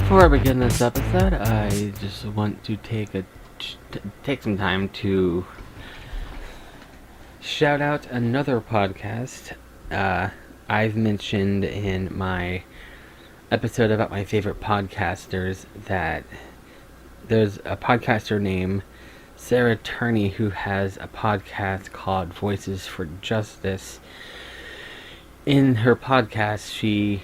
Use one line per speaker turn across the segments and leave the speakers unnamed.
Before I begin this episode, I just want to take some time to shout out another podcast. I've mentioned in my episode about my favorite podcasters that there's a podcaster named Sarah Turney who has a podcast called Voices for Justice. In her podcast, she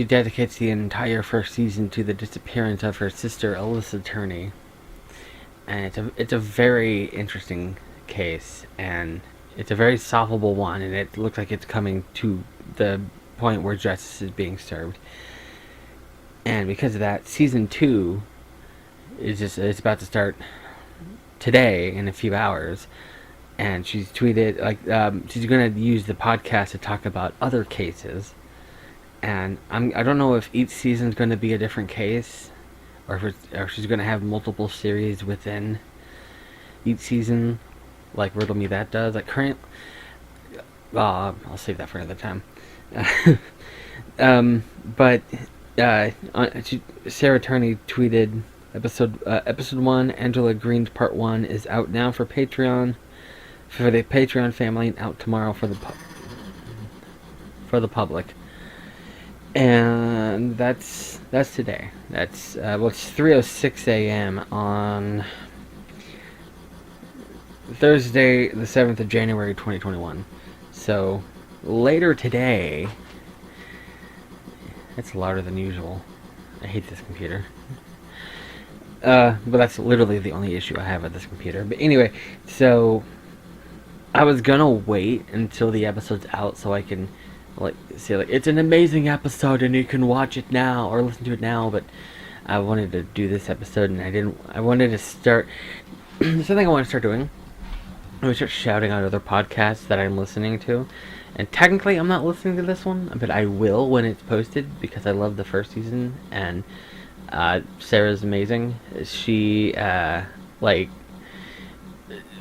dedicates the entire first season to the disappearance of her sister, Alyssa Turney. And it's a very interesting case, and it's a very solvable one, and it looks like it's coming to the point where justice is being served. And because of that, season 2 it's about to start today in a few hours. And she's tweeted she's going to use the podcast to talk about other cases. And I don't know if each season is going to be a different case, or if she's going to have multiple series within each season, like Riddle Me That does. I'll save that for another time. Sarah Turney tweeted episode 1, Angela Green's part 1 is out now for Patreon, for the Patreon family, and out tomorrow for the public. And that's today. It's 3:06 a.m. on Thursday, the 7th of January, 2021. So later today, it's louder than usual. I hate this computer. But that's literally the only issue I have with this computer. But anyway, so I was gonna wait until the episode's out so I can say it's an amazing episode and you can watch it now or listen to it now, but I wanted to do this episode and I wanted to start something I want to start doing. I want to start shouting out other podcasts that I'm listening to. And technically I'm not listening to this one, but I will when it's posted because I love the first season, and Sarah's amazing. She's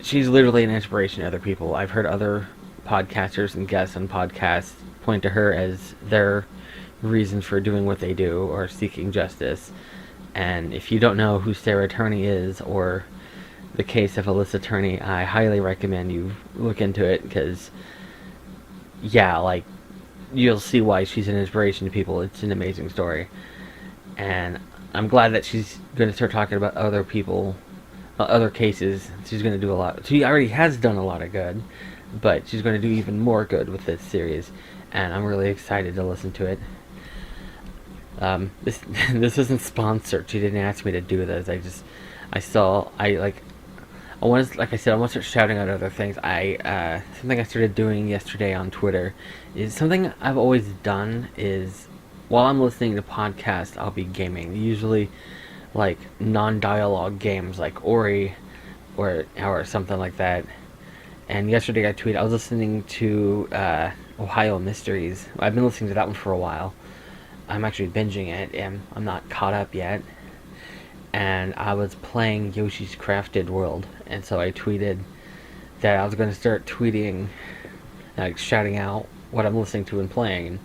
literally an inspiration to other people. I've heard other podcasters and guests on podcasts point to her as their reason for doing what they do or seeking justice. And if you don't know who Sarah Turney is or the case of Alyssa Turney, I highly recommend you look into it, because you'll see why she's an inspiration to people. It's an amazing story, and I'm glad that she's going to start talking about other people, other cases. She's going to do a lot. She already has done a lot of good, but she's going to do even more good with this series, and I'm really excited to listen to it. This isn't sponsored. She didn't ask me to do this. I want to start shouting out other things. Something I started doing yesterday on Twitter is something I've always done is, while I'm listening to podcasts, I'll be gaming. Usually, non-dialogue games like Ori or something like that. And yesterday I was listening to Ohio Mysteries. I've been listening to that one for a while. I'm actually binging it, and I'm not caught up yet. And I was playing Yoshi's Crafted World, and so I tweeted that I was going to start tweeting, shouting out what I'm listening to and playing. And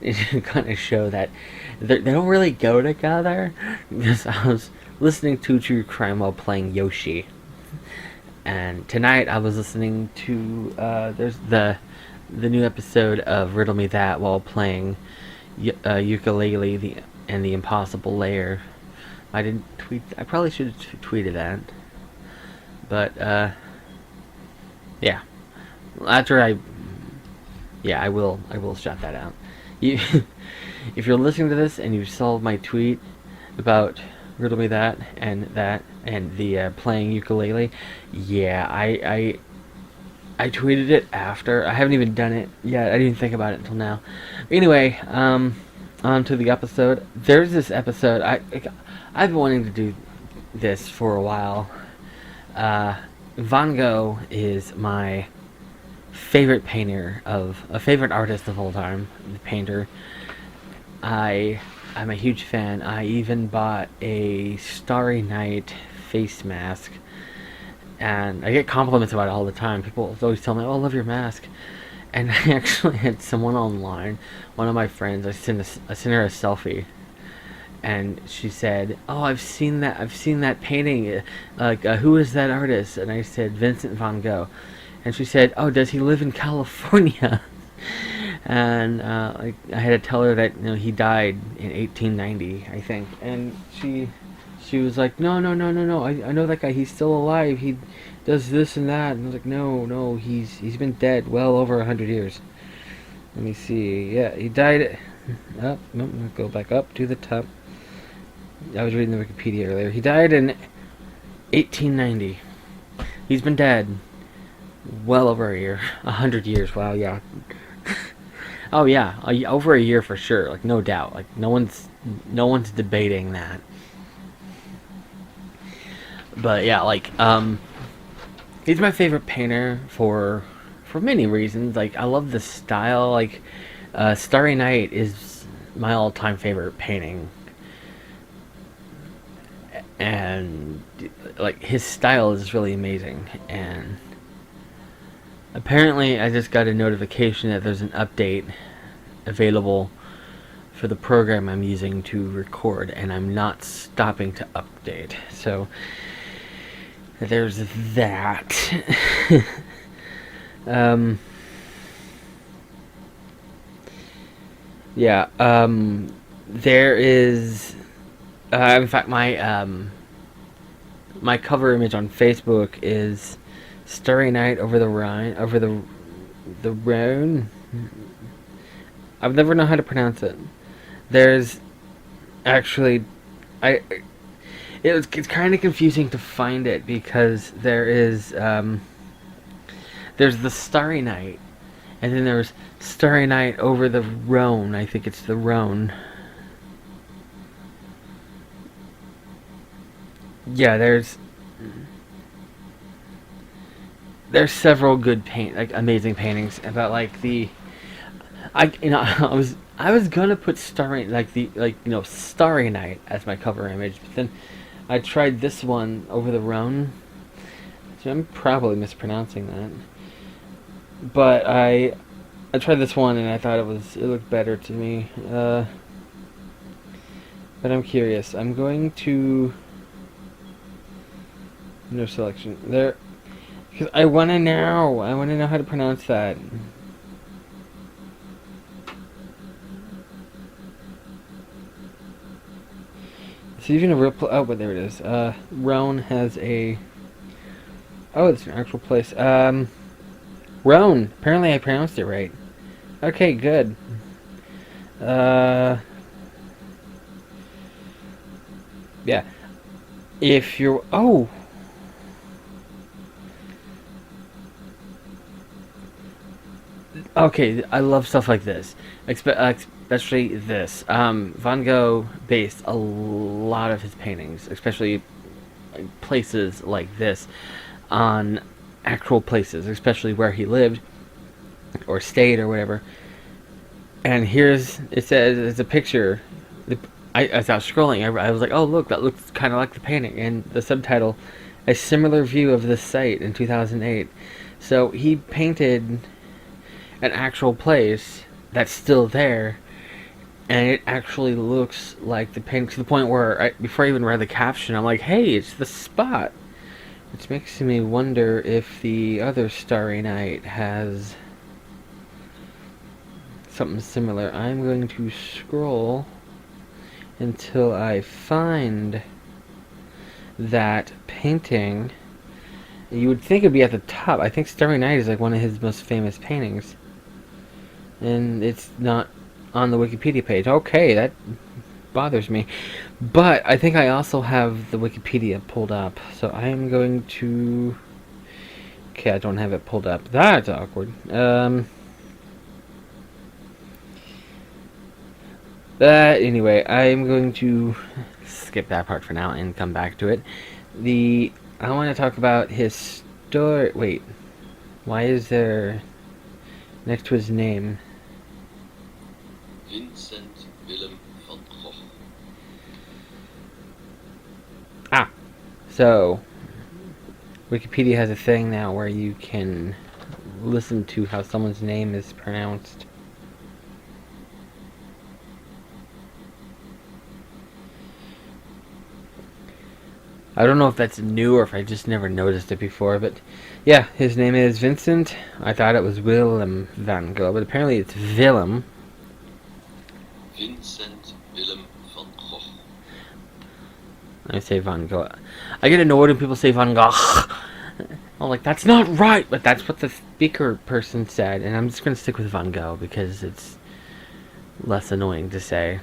it kind of show that they don't really go together, because I was listening to true crime while playing Yoshi. And tonight I was listening to there's the new episode of Riddle Me That while playing Ukulele and the Impossible Layer. I didn't tweet. I probably should have tweeted that, but yeah. I will shout that out. If you're listening to this and you saw my tweet about Riddle Me That and the playing ukulele, I tweeted it after. I haven't even done it yet. I didn't think about it until now. Anyway, on to the episode. There's this episode. I've been wanting to do this for a while. Van Gogh is my favorite favorite artist of all time, the painter. I'm a huge fan. I even bought a Starry Night face mask, and I get compliments about it all the time. People always tell me, "Oh, I love your mask." And I actually had someone online, one of my friends, I sent her a selfie, and she said, "Oh, I've seen that painting. Who is that artist?" And I said, "Vincent Van Gogh." And she said, "Oh, does he live in California?" And I had to tell her that he died in 1890, I think. And she was like, "No, no, no, no, no. I know that guy. He's still alive. He does this and that." And I was like, "No, no. He's been dead well over 100 years." Let me see. Yeah, he died. Up. No, go back up to the top. I was reading the Wikipedia earlier. He died in 1890. He's been dead well over a year. 100 years. Wow. Yeah. Oh yeah. Over a year for sure. Like no doubt. Like no one's debating that. But yeah, like he's my favorite painter for many reasons. Like I love the style. Like Starry Night is my all-time favorite painting, and like his style is really amazing. And apparently, I just got a notification that there's an update available for the program I'm using to record, and I'm not stopping to update. So there's that. Yeah. There is. In fact, my cover image on Facebook is Starry Night over the Rhine, over the Rhone. I've never known how to pronounce it. There's actually, it's kind of confusing to find it because there's the Starry Night, and then there's Starry Night over the Rhone. I think it's the Rhone. Yeah, there's several good amazing paintings about like I was gonna put Starry Starry Night as my cover image, but then I tried this one over the Rhone. So I'm probably mispronouncing that. But I tried this one and I thought it looked better to me. But I'm curious. I'm going to no selection there because I want to know how to pronounce that. It's even a real but there it is. Rhone has a it's an actual place. Rhone. Apparently I pronounced it right. Okay, good. Yeah. If you're... Okay, I love stuff like this. Especially this. Van Gogh based a lot of his paintings, especially places like this, on actual places, especially where he lived or stayed or whatever. And it says it's a picture. As I was scrolling, I was like, "Oh, look, that looks kind of like the painting." And the subtitle, "A similar view of this site in 2008." So he painted an actual place that's still there, and it actually looks like the painting to the point where before I even read the caption, I'm like, "Hey, it's the spot." Which makes me wonder if the other Starry Night has something similar. I'm going to scroll until I find that painting. You would think it'd be at the top. I think Starry Night is like one of his most famous paintings. And it's not on the Wikipedia page. Okay, that bothers me. But I think I also have the Wikipedia pulled up. So I am going to... Okay, I don't have it pulled up. That's awkward. Anyway, I'm going to skip that part for now and come back to it. I want to talk about his story. Wait, why is there next to his name?
Vincent Van Gogh.
So Wikipedia has a thing now where you can listen to how someone's name is pronounced. I don't know if that's new or if I just never noticed it before, but yeah, his name is Vincent. I thought it was Willem Van Gogh, but apparently it's Willem.
Vincent Willem van Gogh.
I say Van Gogh. I get annoyed when people say Van Gogh. I'm like, that's not right, but that's what the speaker person said, and I'm just going to stick with Van Gogh because it's less annoying to say.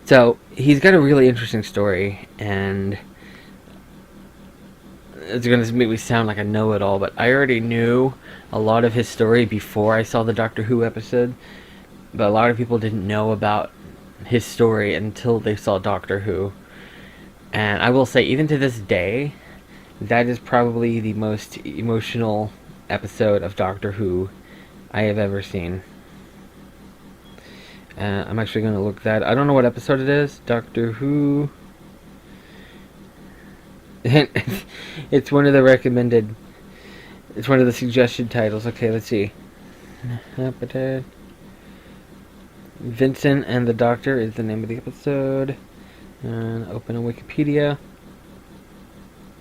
So, he's got a really interesting story, and it's going to make me sound like a know-it-all, but I already knew a lot of his story before I saw the Doctor Who episode, but a lot of people didn't know about his story until they saw Doctor Who. And I will say, even to this day, that is probably the most emotional episode of Doctor Who I have ever seen. I'm actually going to look that. I don't know what episode it is. Doctor Who. It's one of the recommended. It's one of the suggested titles. Okay, let's see. Vincent and the Doctor is the name of the episode. And open on Wikipedia.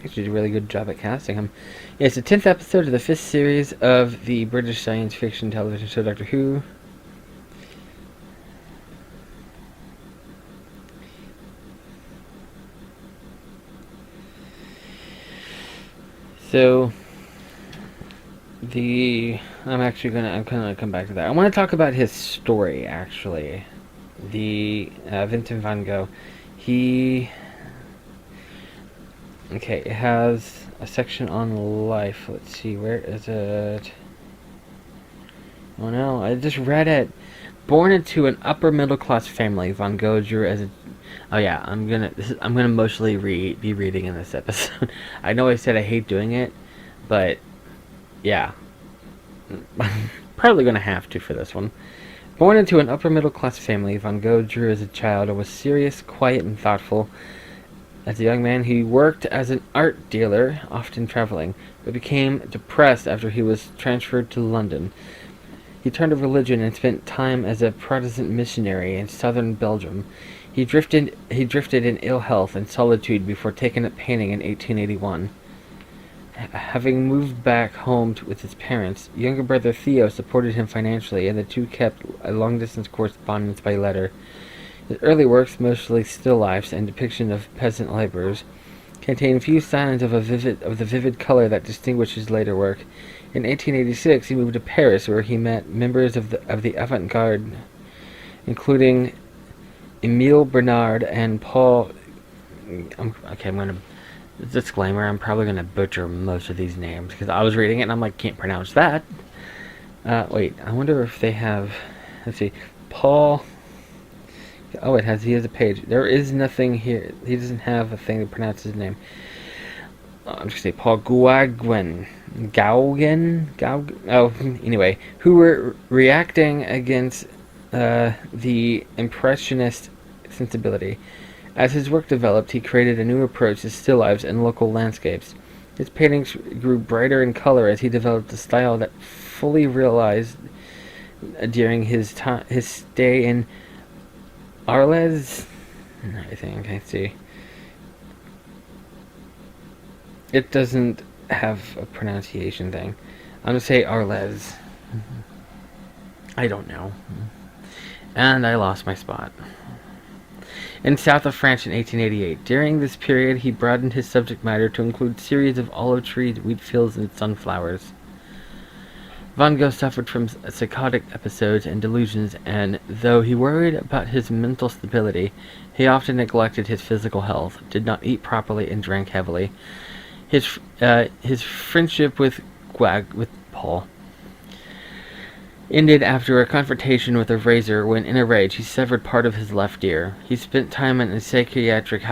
Actually did a really good job at casting him. Yeah, it's the 10th episode of the 5th series of the British science fiction television show Doctor Who. So, I'm gonna come back to that. I want to talk about his story, actually. The Vincent Van Gogh. It has a section on life. Let's see, where is it? Oh no, I just read it. Born into an upper middle class family, Van Gogh drew as a... Oh yeah, I'm gonna mostly be reading in this episode. I know I said I hate doing it, but yeah, probably gonna have to for this one. Born into an upper middle class family, Van Gogh drew as a child and was serious, quiet, and thoughtful. As a young man, he worked as an art dealer, often traveling, but became depressed after he was transferred to London. He turned to religion and spent time as a Protestant missionary in southern Belgium. He drifted in ill health and solitude before taking up painting in 1881. Having moved back home with his parents, younger brother Theo supported him financially, and the two kept a long-distance correspondence by letter. His early works, mostly still lifes and depiction of peasant laborers, contain few signs of the vivid color that distinguished his later work. In 1886, he moved to Paris, where he met members of the avant-garde, including Émile Bernard and Paul. Disclaimer, I'm probably going to butcher most of these names, because I was reading it and I'm like, can't pronounce that. Wait, I wonder if they have... Let's see. Paul... Oh, he has a page. There is nothing here. He doesn't have a thing to pronounce his name. I'm just going to say Paul Gauguin. Oh, anyway. Who were reacting against the Impressionist sensibility. As his work developed, he created a new approach to still lifes and local landscapes. His paintings grew brighter in color as he developed a style that fully realized during his stay in Arles. I think I see. It doesn't have a pronunciation thing. I'm gonna say Arles. I don't know. And I lost my spot. In south of France in 1888. During this period, he broadened his subject matter to include series of olive trees, wheat fields, and sunflowers. Van Gogh suffered from psychotic episodes and delusions, and though he worried about his mental stability, he often neglected his physical health, did not eat properly, and drank heavily. His friendship with Paul ended after a confrontation with a razor when, in a rage, he severed part of his left ear. He spent time in psychiatric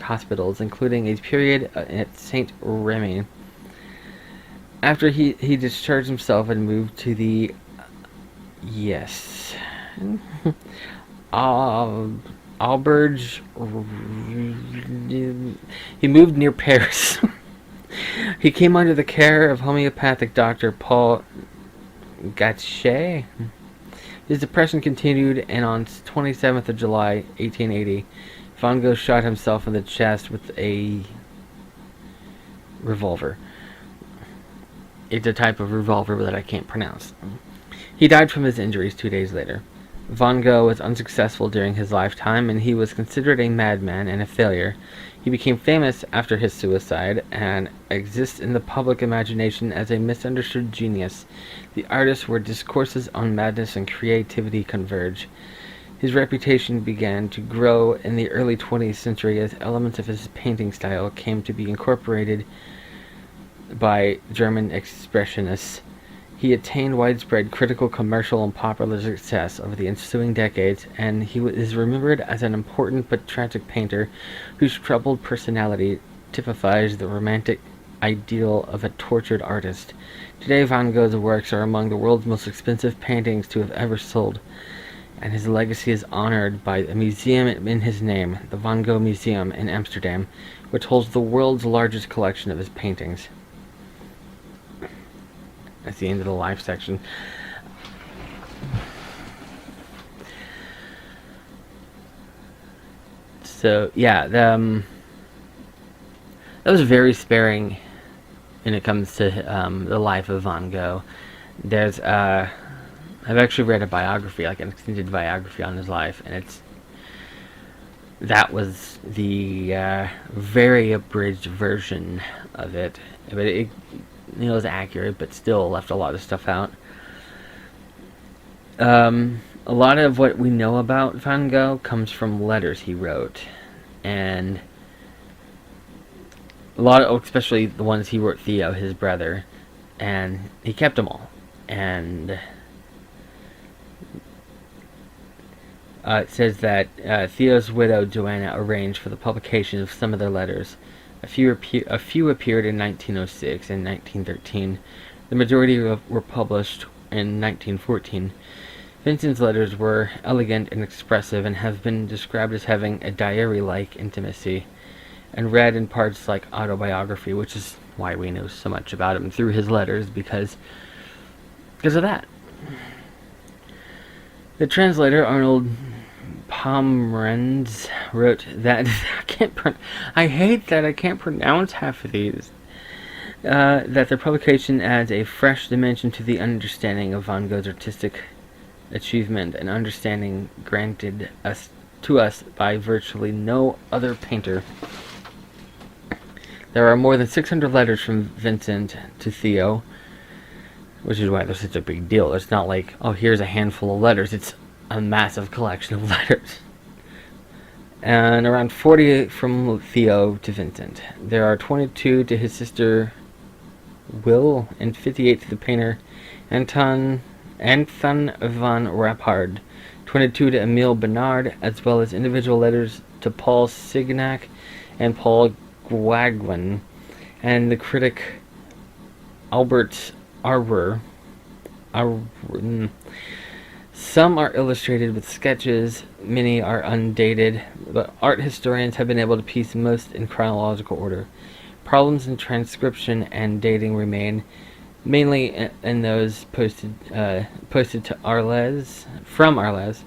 hospitals, including a period at Saint Remy. After he discharged himself and moved to the Auberge. He moved near Paris. He came under the care of homeopathic doctor Paul Gachet, His depression continued, and on 27th of July, 1880, Van Gogh shot himself in the chest with a revolver. It's a type of revolver that I can't pronounce. He died from his injuries 2 days later. Van Gogh was unsuccessful during his lifetime, and he was considered a madman and a failure. He became famous after his suicide and exists in the public imagination as a misunderstood genius, the artist where discourses on madness and creativity converge. His reputation began to grow in the early 20th century as elements of his painting style came to be incorporated by German expressionists. He attained widespread critical, commercial, and popular success over the ensuing decades, and he is remembered as an important but tragic painter whose troubled personality typifies the romantic ideal of a tortured artist. Today, Van Gogh's works are among the world's most expensive paintings to have ever sold, and his legacy is honored by a museum in his name, the Van Gogh Museum in Amsterdam, which holds the world's largest collection of his paintings. That's the end of the life section. So, yeah, that was very sparing when it comes to the life of Van Gogh. There's, I've actually read a biography, like an extended biography on his life, and that was the very abridged version of it. But it was accurate, but still left a lot of stuff out. A lot of what we know about Van Gogh comes from letters he wrote, and a lot of, especially the ones he wrote Theo, his brother, and he kept them all. And it says that Theo's widow Joanna arranged for the publication of some of their letters. A few appeared in 1906 and 1913. The majority were published in 1914. Vincent's letters were elegant and expressive and have been described as having a diary-like intimacy, and read in parts like autobiography, which is why we know so much about him through his letters, because of that. The translator, Arnold Pomerantz, wrote that I hate that I can't pronounce half of these. That their publication adds a fresh dimension to the understanding of Van Gogh's artistic achievement, an understanding granted to us by virtually no other painter. There are more than 600 letters from Vincent to Theo, which is why they're such a big deal. It's not like, oh, here's a handful of letters. It's a massive collection of letters. And around 40 from Theo to Vincent. There are 22 to his sister Will, and 58 to the painter Anton van Rappard, 22 to Emile Bernard, as well as individual letters to Paul Signac and Paul Gauguin, and the critic Albert Arbour. Some are illustrated with sketches, many are undated, but art historians have been able to piece most in chronological order. Problems in transcription and dating remain, mainly in those posted to Arles, from Arles.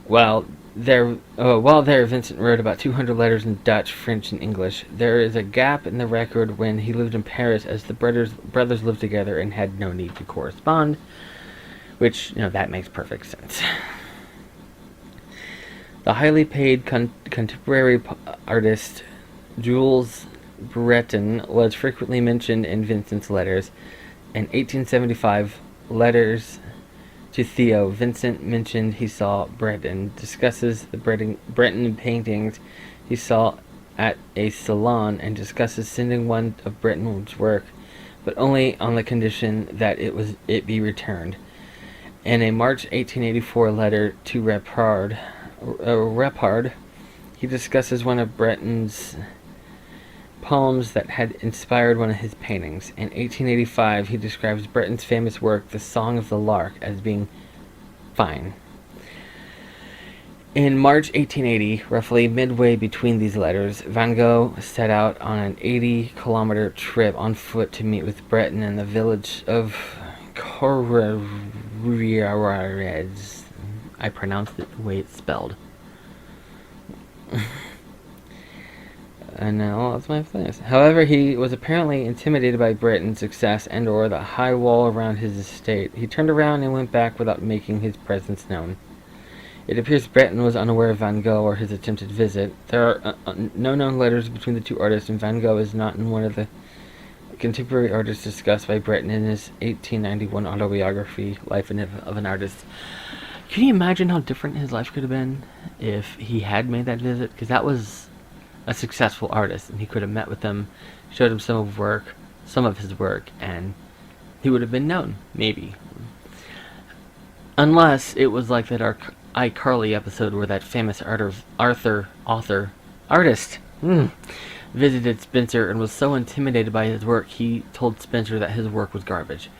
While there, Vincent wrote about 200 letters in Dutch, French, and English. There is a gap in the record when he lived in Paris, as the brothers lived together and had no need to correspond, which, that makes perfect sense. The highly paid contemporary artist Jules Breton was frequently mentioned in Vincent's letters. In 1875, letters to Theo, Vincent mentioned he saw Breton, discusses the Breton paintings he saw at a salon, and discusses sending one of Breton's work, but only on the condition that it be returned. In a March 1884 letter to Rappard, he discusses one of Breton's poems that had inspired one of his paintings. In 1885, he describes Breton's famous work, The Song of the Lark, as being fine. In March 1880, roughly midway between these letters, Van Gogh set out on an 80-kilometer trip on foot to meet with Breton in the village of Courrèges. Digressor. I pronounced it the way it's spelled. And now that's my place. However, he was apparently intimidated by Britain's success and/or the high wall around his estate. He turned around and went back without making his presence known. It appears Breton was unaware of Van Gogh or his attempted visit. There are no known letters between the two artists, and Van Gogh is not in one of the contemporary artists discussed by Breton in his 1891 autobiography, Life of an Artist. Can you imagine how different his life could have been if he had made that visit? Because that was a successful artist, and he could have met with them, showed him some of his work, and he would have been known, maybe. Unless it was like that iCarly episode where that famous artist visited Spencer and was so intimidated by his work, he told Spencer that his work was garbage.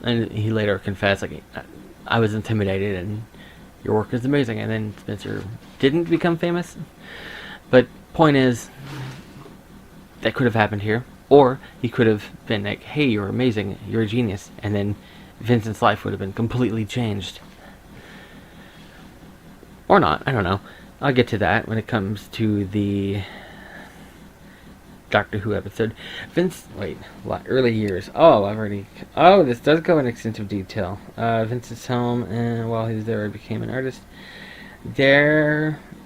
And he later confessed, like, I was intimidated and your work is amazing. And then Spencer didn't become famous. But point is, that could have happened here. Or he could have been like, hey, you're amazing, you're a genius. And then Vincent's life would have been completely changed. Or not, I don't know. I'll get to that when it comes to the Doctor Who episode. Early years. This does go in extensive detail. Vincent's home, and while he was there, he became an artist.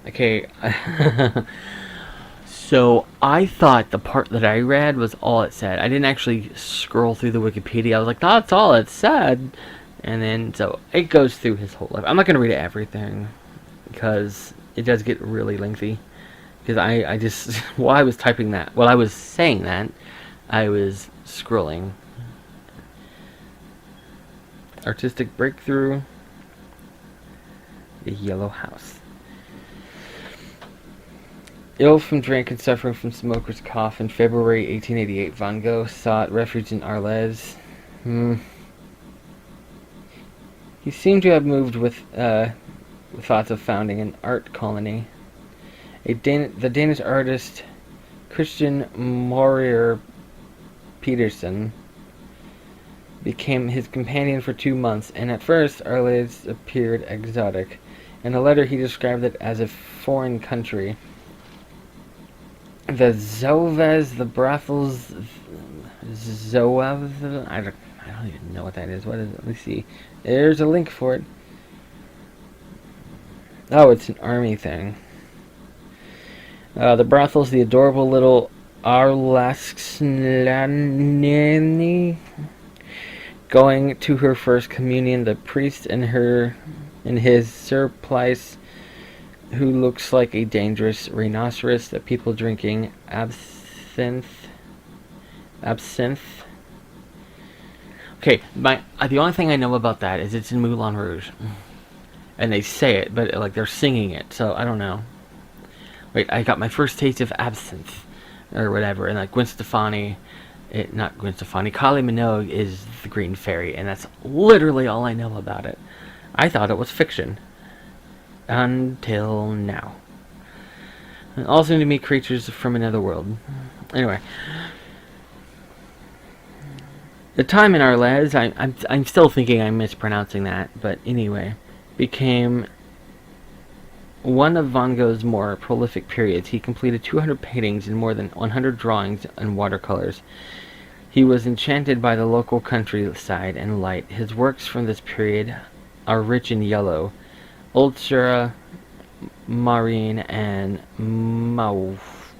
Okay. So, I thought the part that I read was all it said. I didn't actually scroll through the Wikipedia. I was like, that's all it said. And then, so, it goes through his whole life. I'm not going to read everything, because it does get really lengthy. Because I just, while I was saying that, I was scrolling. Artistic breakthrough. The Yellow House. Ill from drink and suffering from smoker's cough in February 1888, Van Gogh sought refuge in Arles. He seemed to have moved with thoughts of founding an art colony. The Danish artist Christian Morier Petersen became his companion for 2 months, and at first Arles appeared exotic. In a letter he described it as a foreign country. The Zoves, the brothels, Zoev, I don't even know what that is. What is it? Let me see. There's a link for it. Oh, it's an army thing. The brothels, the adorable little Arlaxnani, going to her first communion, the priest in his surplice, who looks like a dangerous rhinoceros, the people drinking absinthe. Okay, the only thing I know about that is it's in Moulin Rouge. And they say it, but like they're singing it, so I don't know. Wait, I got my first taste of absinthe, or whatever, and like Gwen Stefani, Kylie Minogue is the Green Fairy, and that's literally all I know about it. I thought it was fiction. Until now. And all seem to be creatures from another world. Anyway. The time in Arles, I'm still thinking I'm mispronouncing that, but anyway, became one of Van Gogh's more prolific periods. He completed 200 paintings and more than 100 drawings and watercolors. He was enchanted by the local countryside and light. His works from this period are rich in yellow, ultramarine, and mauve.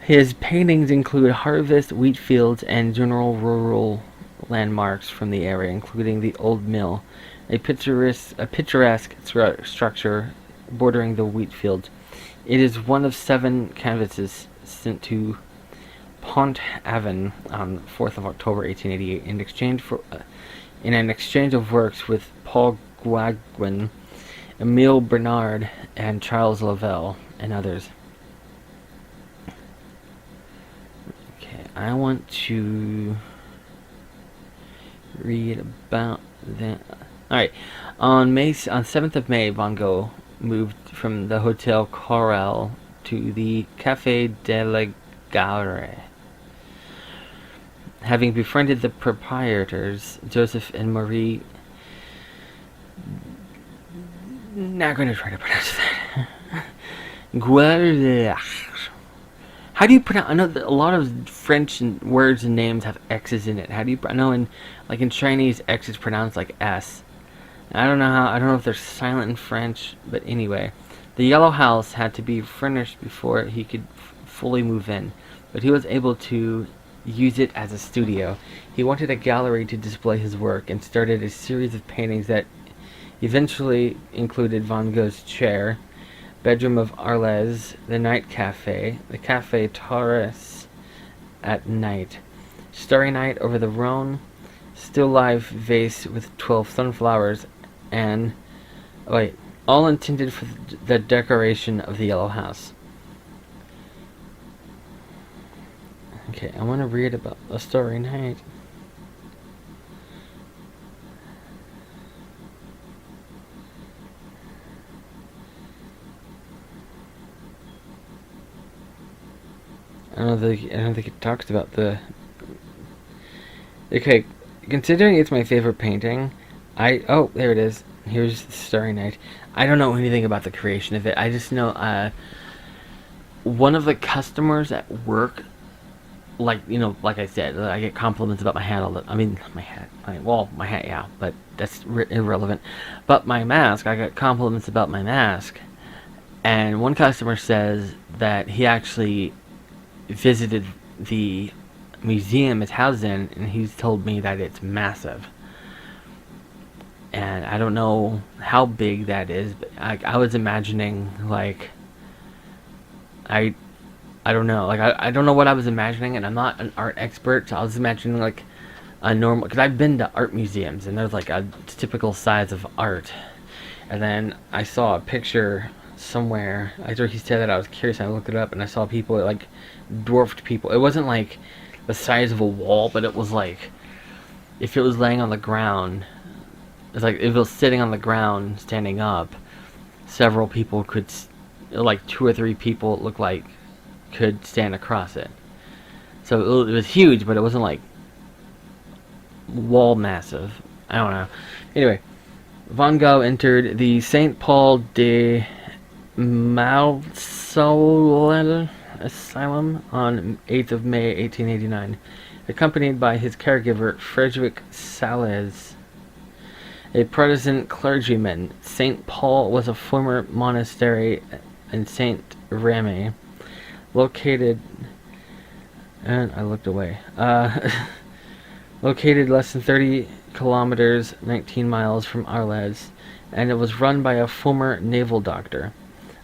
His paintings include harvest, wheat fields, and general rural landmarks from the area, including the old mill, a picturesque structure bordering the wheat fields. It is one of 7 canvases sent to Pont-Aven on 4th of October 1888 in an exchange of works with Paul Gauguin, Emile Bernard, and Charles Lavelle, and others. Okay, I want to read about that. Alright, on 7th of May, Van Gogh moved from the Hotel Corral to the Café de la Gare, Having befriended the proprietors, Joseph and Marie. Not going to try to pronounce that. How do you pronounce? I know that a lot of French words and names have X's in it. How do you? I know in Chinese, X is pronounced like S. I don't know how. I don't know if they're silent in French, but anyway, the yellow house had to be furnished before he could fully move in, but he was able to use it as a studio. He wanted a gallery to display his work and started a series of paintings that eventually included Van Gogh's chair, bedroom of Arles, the night cafe, the Cafe Taurus at night, Starry Night over the Rhone, still life vase with 12 sunflowers, and all intended for the decoration of the yellow house. Okay, I want to read about a Starry Night. I don't think it talks about the. Okay, considering it's my favorite painting, there it is. Here's the Starry Night. I don't know anything about the creation of it. I just know one of the customers at work, like I said, I get compliments about my hat all the. I mean, my hat, yeah, but that's irrelevant. But my mask, I got compliments about my mask, and one customer says that he actually visited the museum it's housed in, and he's told me that it's massive. And I don't know how big that is, but I was imagining I don't know, I don't know what I was imagining, and I'm not an art expert, so I was imagining a normal, because I've been to art museums and there's a typical size of art, and then I saw a picture somewhere after he said that. I was curious, and I looked it up, and I saw people dwarfed people. It wasn't the size of a wall, but it was if it was laying on the ground, it's if it was sitting on the ground, standing up, several people could, 2 or 3 people, it looked like, could stand across it. So it was huge, but it wasn't wall massive. I don't know. Anyway, Van Gogh entered the St. Paul de Mausolel Asylum on 8th of May 1889, accompanied by his caregiver Frederick Sales, a Protestant clergyman. St. Paul was a former monastery in St. Remy, located, and I looked away, located less than 30 kilometers, 19 miles from Arles, and it was run by a former naval doctor.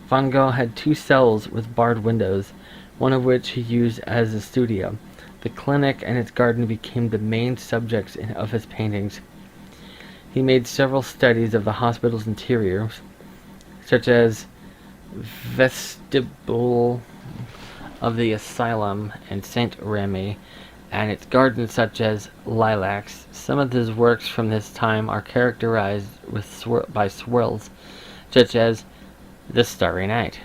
Van Gogh had 2 cells with barred windows, one of which he used as a studio. The clinic and its garden became the main subjects of his paintings. He made several studies of the hospital's interiors, such as vestibule of the asylum and St. Remy, and its gardens such as lilacs. Some of his works from this time are characterized by swirls, such as The Starry Night.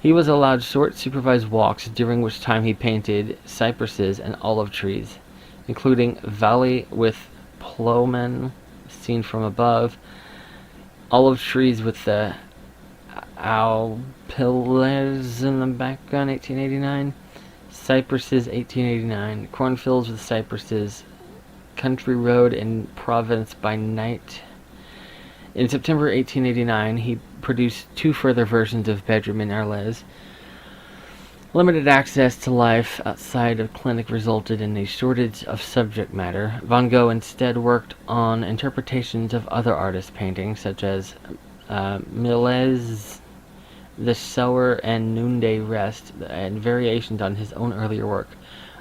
He was allowed short supervised walks, during which time he painted cypresses and olive trees, including Valley with Ploughman, seen from above, olive trees with the Alpilles in the background, 1889, cypresses, 1889, cornfields with cypresses, country road in Provence by night. In September 1889, he produced 2 further versions of Bedroom in Arles. Limited access to life outside of clinic resulted in a shortage of subject matter. Van Gogh instead worked on interpretations of other artists' paintings, such as Millais' The Sower and Noonday Rest, and variations on his own earlier work.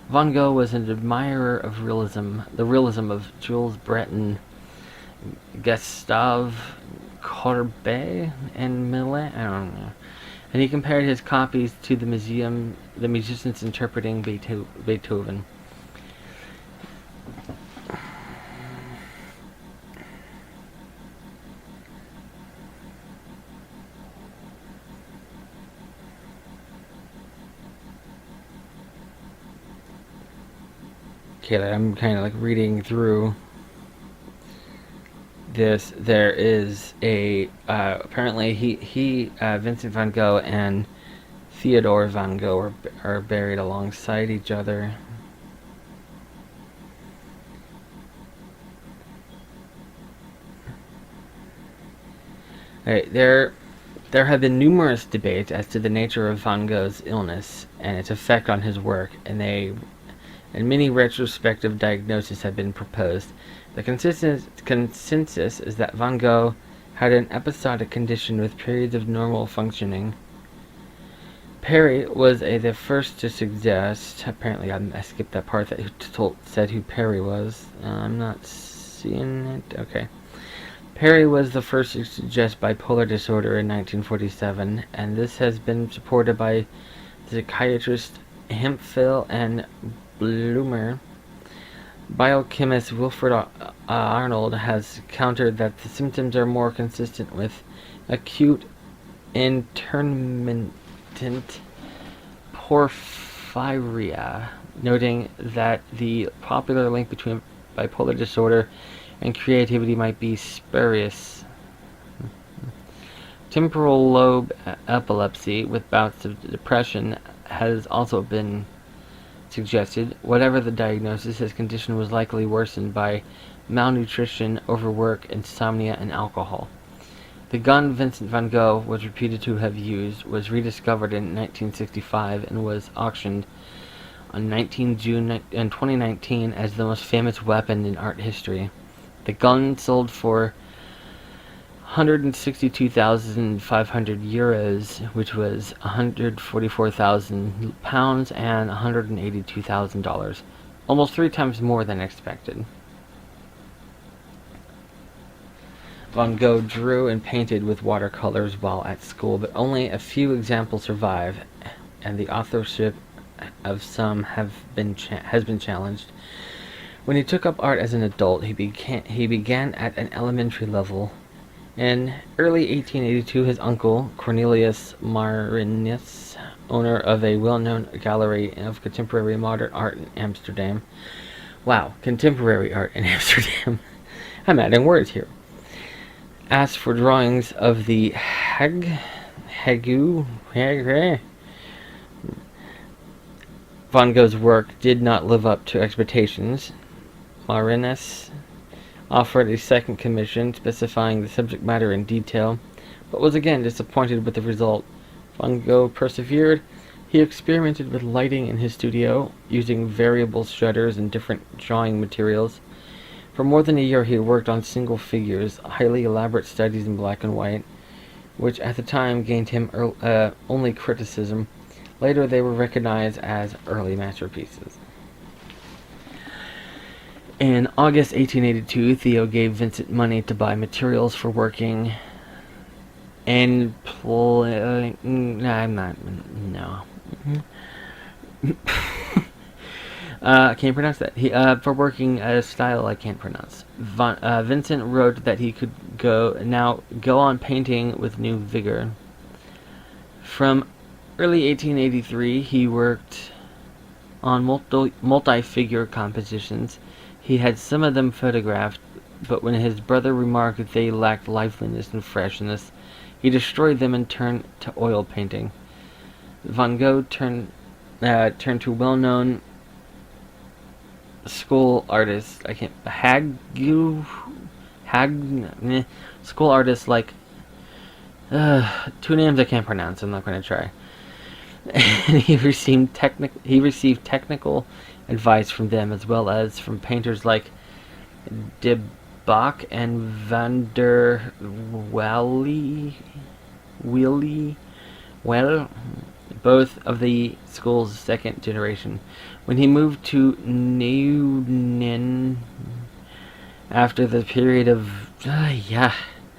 Van Gogh was an admirer of the realism of Jules Breton, Gustave Courbet, and Millet. I don't know. And he compared his copies to the musicians interpreting Beethoven. Kayla, I'm kind of like reading through this. There is a apparently Vincent Van Gogh and Theodore Van Gogh are buried alongside each other. Right, there have been numerous debates as to the nature of Van Gogh's illness and its effect on his work, and many retrospective diagnoses have been proposed. The consensus is that Van Gogh had an episodic condition with periods of normal functioning. Perry was the first to suggest. Apparently, I skipped that part that said who Perry was. I'm not seeing it. Okay. Perry was the first to suggest bipolar disorder in 1947, and this has been supported by psychiatrists Hemphill and Bloomer. Biochemist Wilfred Arnold has countered that the symptoms are more consistent with acute intermittent porphyria, noting that the popular link between bipolar disorder and creativity might be spurious. Temporal lobe epilepsy with bouts of depression has also been suggested. Whatever the diagnosis, his condition was likely worsened by malnutrition, overwork, insomnia, and alcohol. The gun Vincent Van Gogh was reputed to have used was rediscovered in 1965 and was auctioned on 19 June in 2019 as the most famous weapon in art history. The gun sold for 162,500 euros, which was 144,000 pounds and $182,000, almost 3 times more than expected. Van Gogh drew and painted with watercolors while at school, but only a few examples survive, and the authorship of some has been challenged. When he took up art as an adult, he began at an elementary level. In early 1882, his uncle, Cornelius Marinus, owner of a well-known gallery of contemporary modern art in Amsterdam. Wow, contemporary art in Amsterdam. I'm adding words here. Asked for drawings of the Van Gogh's work did not live up to expectations. Marinus offered a second commission specifying the subject matter in detail, but was again disappointed with the result. Van Gogh persevered. He experimented with lighting in his studio, using variable shutters and different drawing materials. For more than a year he worked on single figures, highly elaborate studies in black and white, which at the time gained him only criticism. Later they were recognized as early masterpieces. In August 1882, Theo gave Vincent money to buy materials for working and I can't pronounce that. For working a style I can't pronounce. Vincent wrote that he could go on painting with new vigor. From early 1883, he worked on multi-figure compositions. He had some of them photographed, but when his brother remarked that they lacked liveliness and freshness, he destroyed them and turned to oil painting. Van Gogh turned to well-known school artists. School artists like 2 names I can't pronounce. I'm not going to try. And he received technical advice from them, as well as from painters like de Bach and van der Welle, both of the school's second generation. When he moved to Neunen after the period of Drenthi,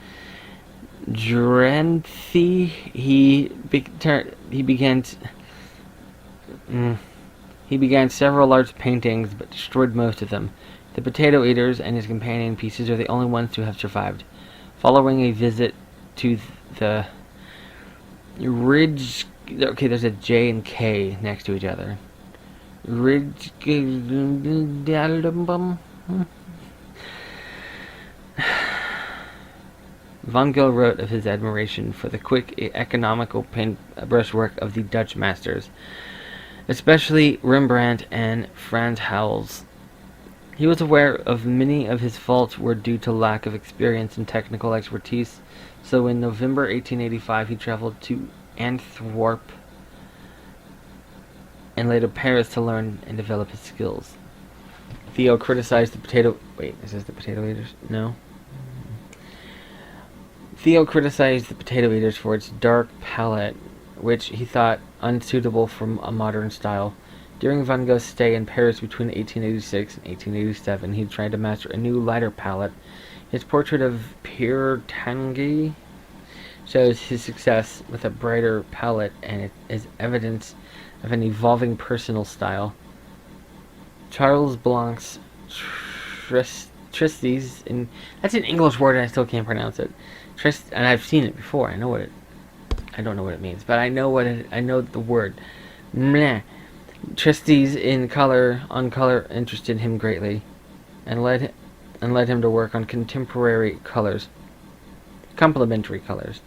he began several large paintings, but destroyed most of them. The Potato Eaters and his companion pieces are the only ones to have survived. Following a visit to the Ridge, okay, there's a J and K next to each other. Van Gogh wrote of his admiration for the quick, economical brushwork of the Dutch masters, especially Rembrandt and Frans Hals. He was aware of many of his faults were due to lack of experience and technical expertise, so in November 1885 he traveled to Antwerp and later Paris to learn and develop his skills. Theo criticized the potato... Wait, is this the potato eaters? No. Theo criticized the potato eaters for its dark palette, which he thought unsuitable for a modern style. During Van Gogh's stay in Paris between 1886 and 1887, he tried to master a new lighter palette. His portrait of Pierre Tanguy shows his success with a brighter palette, and it is evidence of an evolving personal style. Charles Blanc's Tristes, that's an English word and I still can't pronounce it. And I've seen it before. I don't know what it means, but I know the word. Meh. Tristes on color interested him greatly, and led him to work on complementary colors.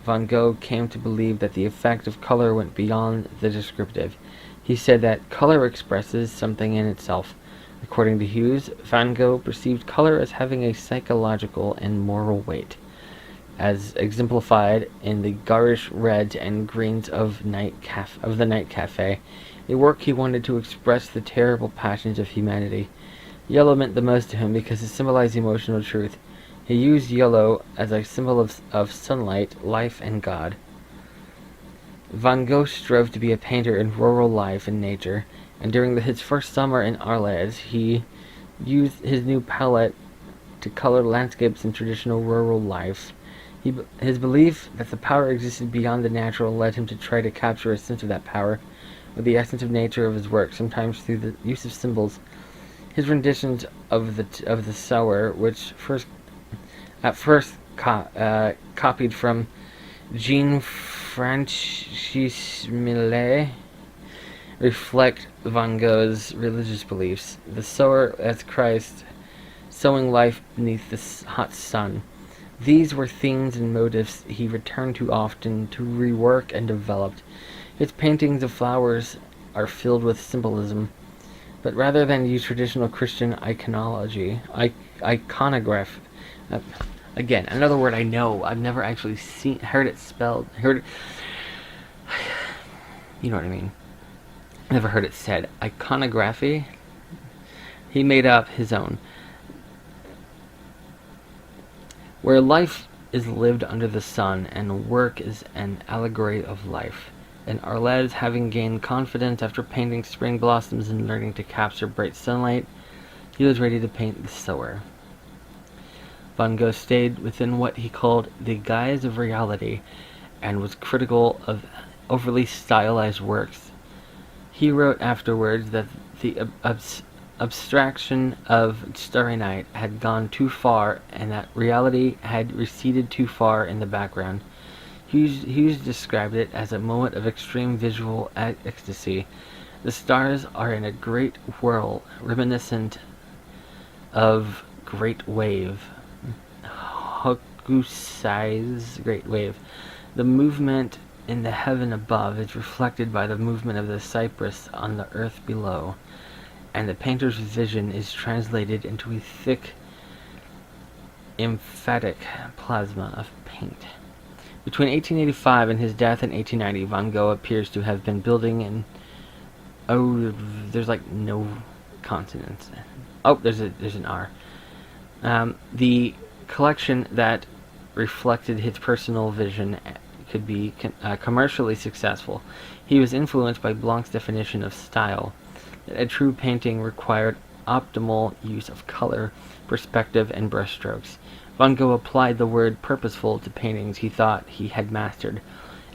Van Gogh came to believe that the effect of color went beyond the descriptive. He said that color expresses something in itself. According to Hughes, Van Gogh perceived color as having a psychological and moral weight, as exemplified in the garish reds and greens of the Night Cafe, a work he wanted to express the terrible passions of humanity. Yellow meant the most to him because it symbolized emotional truth. He used yellow as a symbol of sunlight, life, and God. Van Gogh strove to be a painter in rural life and nature, and during his first summer in Arles, he used his new palette to color landscapes and traditional rural life. His belief that the power existed beyond the natural led him to try to capture a sense of that power with the essence of nature of his work, sometimes through the use of symbols. His renditions of the Sower, which at first copied from Jean-Francis Millet, reflect Van Gogh's religious beliefs. The sower as Christ, sowing life beneath the hot sun. These were themes and motifs he returned to often to rework and developed. His paintings of flowers are filled with symbolism, but rather than use traditional Christian iconography, again, another word I know, I've never actually heard it spelled, you know what I mean, never heard it said, iconography, he made up his own. Where life is lived under the sun, and work is an allegory of life. And Arles, having gained confidence after painting spring blossoms and learning to capture bright sunlight, he was ready to paint the sower. Van Gogh stayed within what he called the guise of reality, and was critical of overly stylized works. He wrote afterwards that the abstraction of Starry Night had gone too far, and that reality had receded too far in the background. Hughes described it as a moment of extreme visual ecstasy. The stars are in a great whirl, reminiscent of great wave. Hokusai's great wave. The movement in the heaven above is reflected by the movement of the cypress on the earth below, and the painter's vision is translated into a thick, emphatic plasma of paint. Between 1885 and his death in 1890, Van Gogh appears to have been building in... Oh, there's like no consonants. Oh, there's an R. The collection that reflected his personal vision could be commercially successful. He was influenced by Blanc's definition of style, that a true painting required optimal use of color, perspective, and brushstrokes. Van Gogh applied the word purposeful to paintings he thought he had mastered,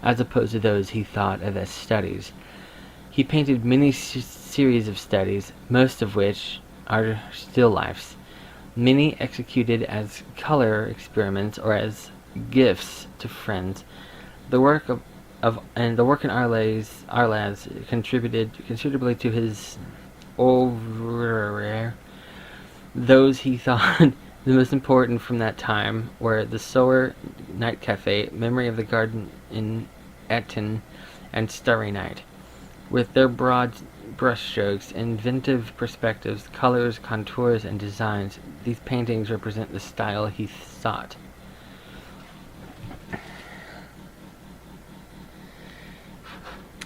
as opposed to those he thought of as studies. He painted many series of studies, most of which are still lifes, many executed as color experiments or as gifts to friends. The work and the work in Arles contributed considerably to his oeuvre. Those he thought the most important from that time were the Sower Night Cafe, Memory of the Garden in Eton, and Starry Night. With their broad brushstrokes, inventive perspectives, colors, contours, and designs, these paintings represent the style he sought.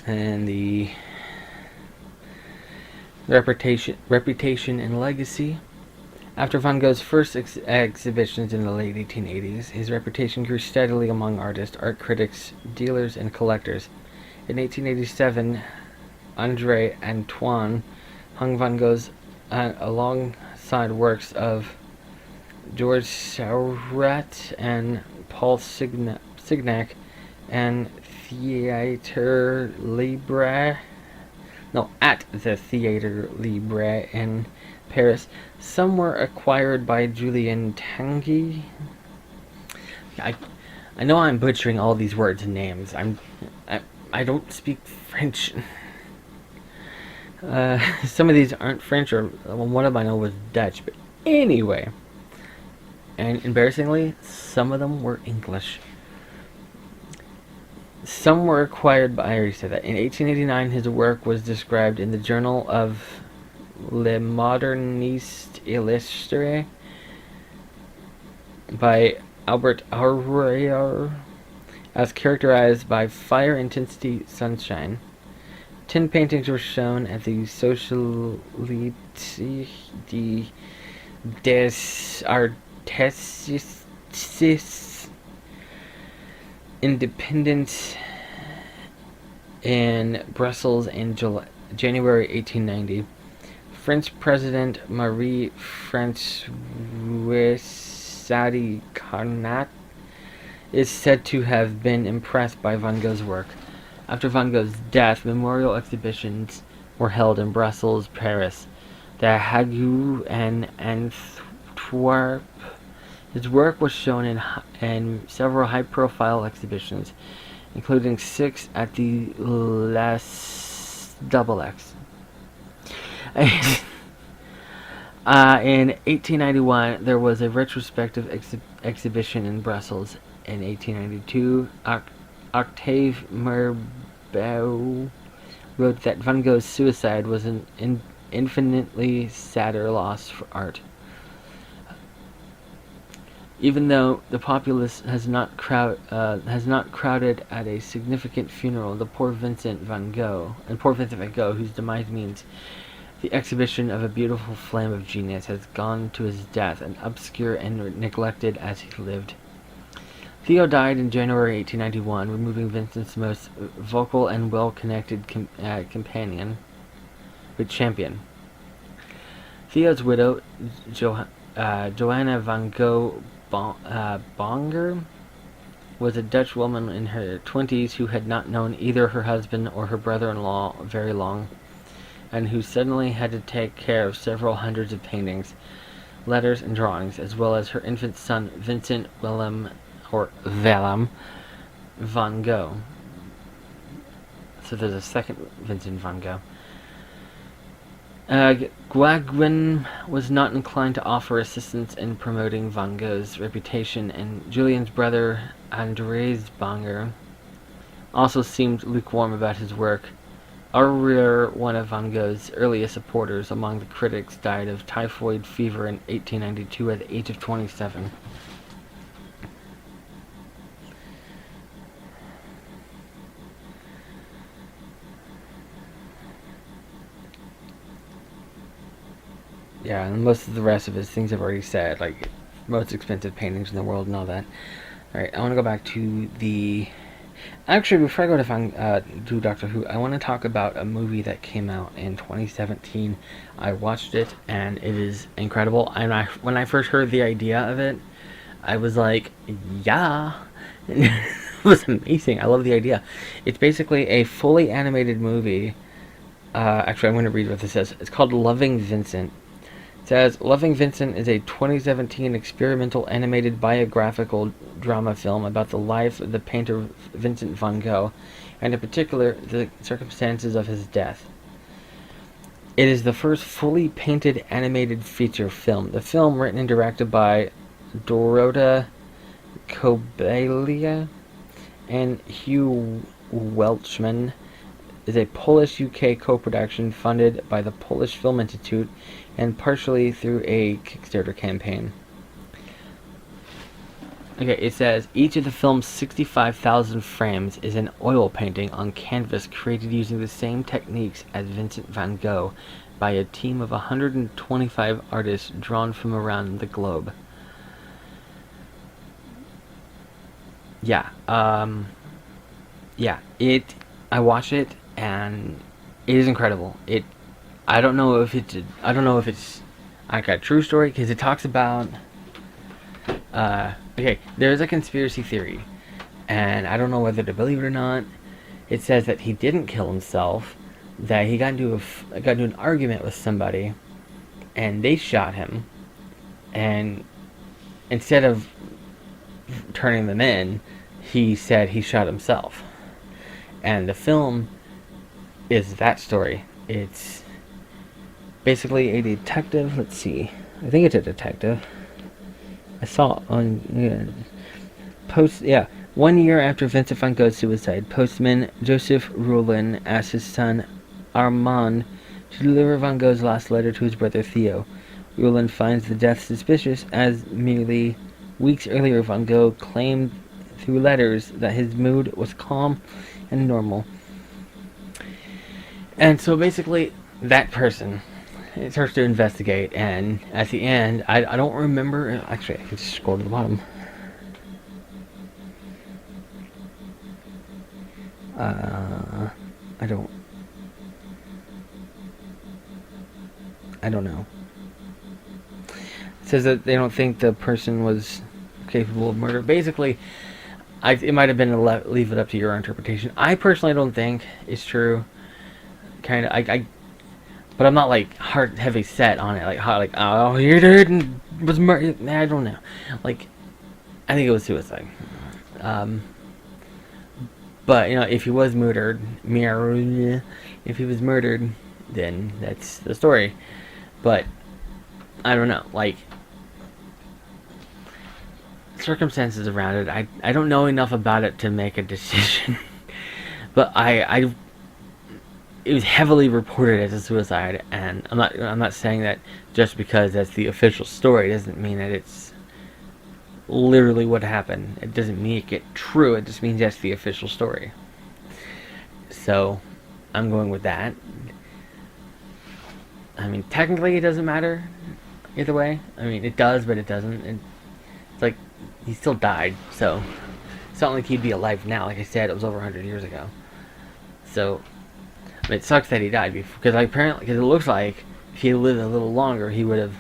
And the reputation and legacy. After Van Gogh's first exhibitions in the late 1880s, his reputation grew steadily among artists, art critics, dealers, and collectors. In 1887, André Antoine hung Van Gogh's alongside works of George Seurat and Paul Signac and at the Theatre Libre in Paris. Some were acquired by Julien Tanguy. I know I'm butchering all these words and names. I don't speak French. Some of these aren't French, or one of them I know was Dutch. But anyway, and embarrassingly, some of them were English. Some were acquired by, I already said that. In 1889, his work was described in the Journal of Le Moderniste Illustré by Albert Aurier as characterized by fire, intensity, sunshine. 10 paintings were shown at the Société des Artistes Independent in Brussels in January 1890. French President Marie-Françoise Sadi Carnot is said to have been impressed by Van Gogh's work. After Van Gogh's death, memorial exhibitions were held in Brussels, Paris, The Hague, and Antwerp. His work was shown in several high-profile exhibitions, including 6 at the Les XX. In 1891, there was a retrospective exhibition in Brussels. In 1892, Octave Mirbeau wrote that Van Gogh's suicide was an infinitely sadder loss for art. Even though the populace has not crowded at a significant funeral, poor Vincent Van Gogh, whose demise means the exhibition of a beautiful flame of genius, has gone to his death, and obscure and neglected as he lived. Theo died in January 1891, removing Vincent's most vocal and well-connected champion. Theo's widow, Johanna van Gogh Bonger, was a Dutch woman in her 20s who had not known either her husband or her brother-in-law very long, and who suddenly had to take care of several hundreds of paintings, letters, and drawings, as well as her infant son, Vincent Willem Van Gogh. So there's a second Vincent Van Gogh. Gauguin was not inclined to offer assistance in promoting Van Gogh's reputation, and Julien's brother, Andrés Bonger, also seemed lukewarm about his work. Aurier, one of Van Gogh's earliest supporters among the critics, died of typhoid fever in 1892 at the age of 27. Yeah, and most of the rest of his things I've already said, like most expensive paintings in the world and all that. Alright, I want to go back to the... Actually, before I go to Doctor Who, I want to talk about a movie that came out in 2017. I watched it, and it is incredible. And when I first heard the idea of it, I was like, yeah. It was amazing. I love the idea. It's basically a fully animated movie. Actually, I'm going to read what this says. It's called Loving Vincent. It says, Loving Vincent is a 2017 experimental animated biographical drama film about the life of the painter Vincent Van Gogh, and in particular, the circumstances of his death. It is the first fully painted animated feature film. The film, written and directed by Dorota Kobalia and Hugh Welchman, is a Polish-UK co-production funded by the Polish Film Institute and partially through a Kickstarter campaign. Okay, it says, each of the film's 65,000 frames is an oil painting on canvas created using the same techniques as Vincent van Gogh by a team of 125 artists drawn from around the globe. I watched it and it is incredible. I don't know if it's like a true story because it talks about there's a conspiracy theory, and I don't know whether to believe it or not. It says that he didn't kill himself, that he got into an argument with somebody, and they shot him, and instead of turning them in, he said he shot himself. And the film is that story. It's basically a detective. Let's see. I think it's a detective. I saw on 1 year after Vincent van Gogh's suicide, postman Joseph Roulin asked his son Armand to deliver Van Gogh's last letter to his brother Theo. Roulin finds the death suspicious, as merely weeks earlier Van Gogh claimed through letters that his mood was calm and normal. And so basically, that person, it starts to investigate, and at the end, I don't remember. Actually, I can just scroll to the bottom. I don't know. It says that they don't think the person was capable of murder. Basically, it might have been leave it up to your interpretation. I personally don't think it's true. Kind of, but I'm not like hard, heavy set on it. Oh, you're dead and was murdered. I don't know. Like, I think it was suicide. But if he was murdered, then that's the story. But I don't know. Like, circumstances around it, I don't know enough about it to make a decision. But it was heavily reported as a suicide, and I'm not saying that just because that's the official story doesn't mean that it's literally what happened. It doesn't make it true. It just means that's the official story. So I'm going with that. I mean, technically it doesn't matter either way. I mean, it does, but it doesn't. It's like he still died, so it's not like he'd be alive now. Like I said, it was over 100 years ago. So it sucks that he died, because it looks like if he had lived a little longer, he would have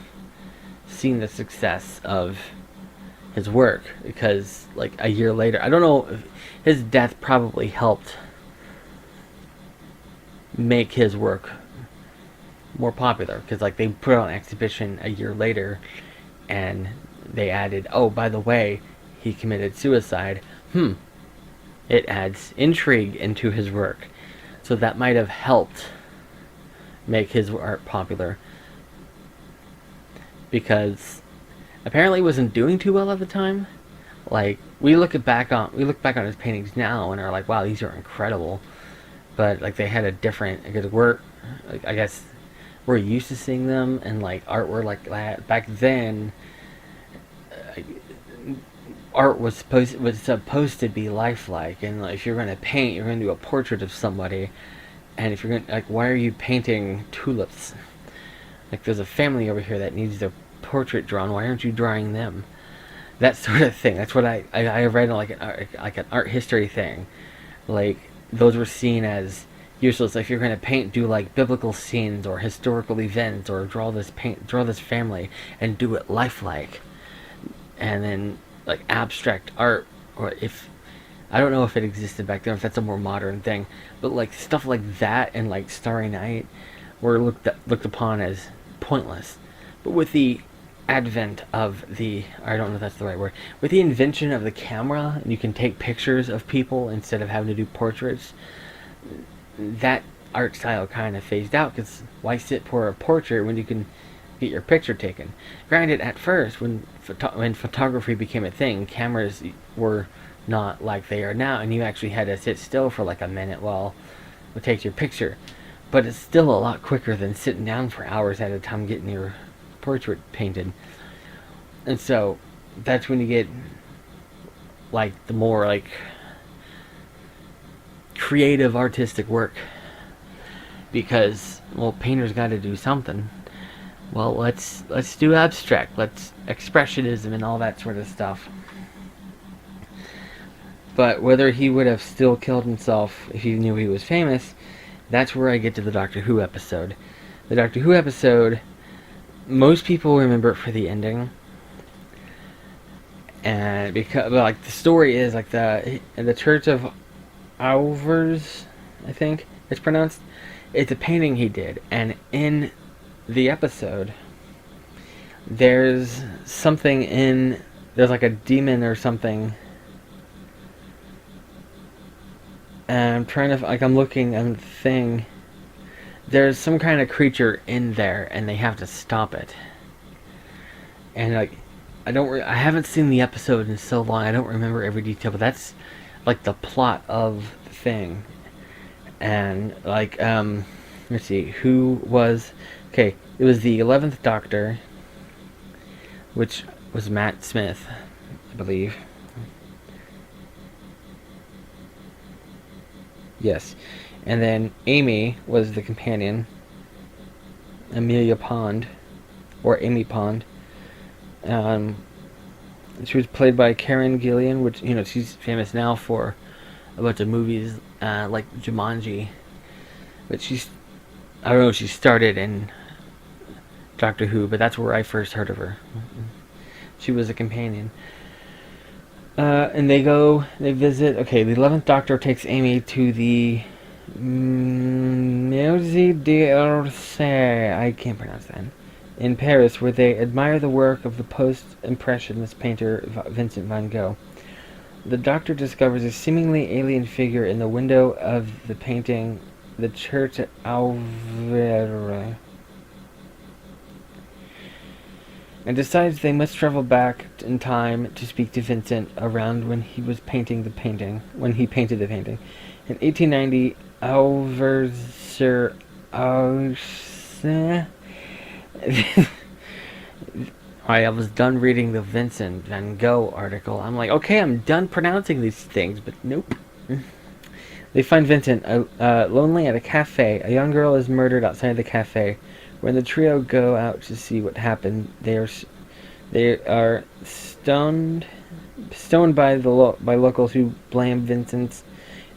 seen the success of his work. Because like a year later, I don't know if his death probably helped make his work more popular. Because like they put it on exhibition a year later, and they added, oh, by the way, he committed suicide. It adds intrigue into his work. So that might have helped make his art popular, because apparently he wasn't doing too well at the time. Like, we look back on his paintings now and are like, wow, these are incredible. But like, they had a different, because I guess we're used to seeing them and like artwork like that. Back then, art was supposed to be lifelike, and like, if you're going to paint, you're going to do a portrait of somebody, and if you're going to, like, why are you painting tulips? Like, there's a family over here that needs their portrait drawn. Why aren't you drawing them? That sort of thing. That's what I read in like an art history thing. Like, those were seen as useless. Like, if you're going to paint, do like biblical scenes or historical events, or draw this family and do it lifelike. And then like abstract art, or if I don't know if it existed back then, if that's a more modern thing, but like stuff like that and like Starry Night were looked upon as pointless, But with the advent of I don't know if that's the right word, with the invention of the camera, and you can take pictures of people instead of having to do portraits, that art style kind of phased out, because why sit for a portrait when you can get your picture taken? Granted, at first, when photography became a thing, cameras were not like they are now, and you actually had to sit still for like a minute while it takes your picture. But it's still a lot quicker than sitting down for hours at a time getting your portrait painted. And so that's when you get like the more like creative artistic work, because painters got to do something. Well, let's do abstract, let's expressionism and all that sort of stuff. But whether he would have still killed himself if he knew he was famous, that's where I get to the Doctor Who episode. The Doctor Who episode, most people remember it for the ending, and because like the story is like the Church of Alvers, I think it's pronounced. It's a painting he did, and in the episode, there's like a demon or something. And I'm trying to, I'm looking at the thing. There's some kind of creature in there, and they have to stop it. And like, I haven't seen the episode in so long, I don't remember every detail, but that's like the plot of the thing. And like, let's see, it was the 11th Doctor, which was Matt Smith, I believe. Yes. And then Amy was the companion. Amelia Pond. Or Amy Pond. She was played by Karen Gillan, which, she's famous now for a bunch of movies like Jumanji. But I don't know if she started in Doctor Who, but that's where I first heard of her. She was a companion. And they visit. Okay, the 11th Doctor takes Amy to the Musée d'Orsay, I can't pronounce that, in Paris, where they admire the work of the post-impressionist painter Vincent Van Gogh. The Doctor discovers a seemingly alien figure in the window of the painting, the church at Alvers, and decides they must travel back in time to speak to Vincent around when he painted the painting. In 1890, I was done reading the Vincent Van Gogh article. I'm like, okay, I'm done pronouncing these things, but nope. They find Vincent lonely at a cafe. A young girl is murdered outside the cafe. When the trio go out to see what happened, they are stoned by locals who blame Vincent's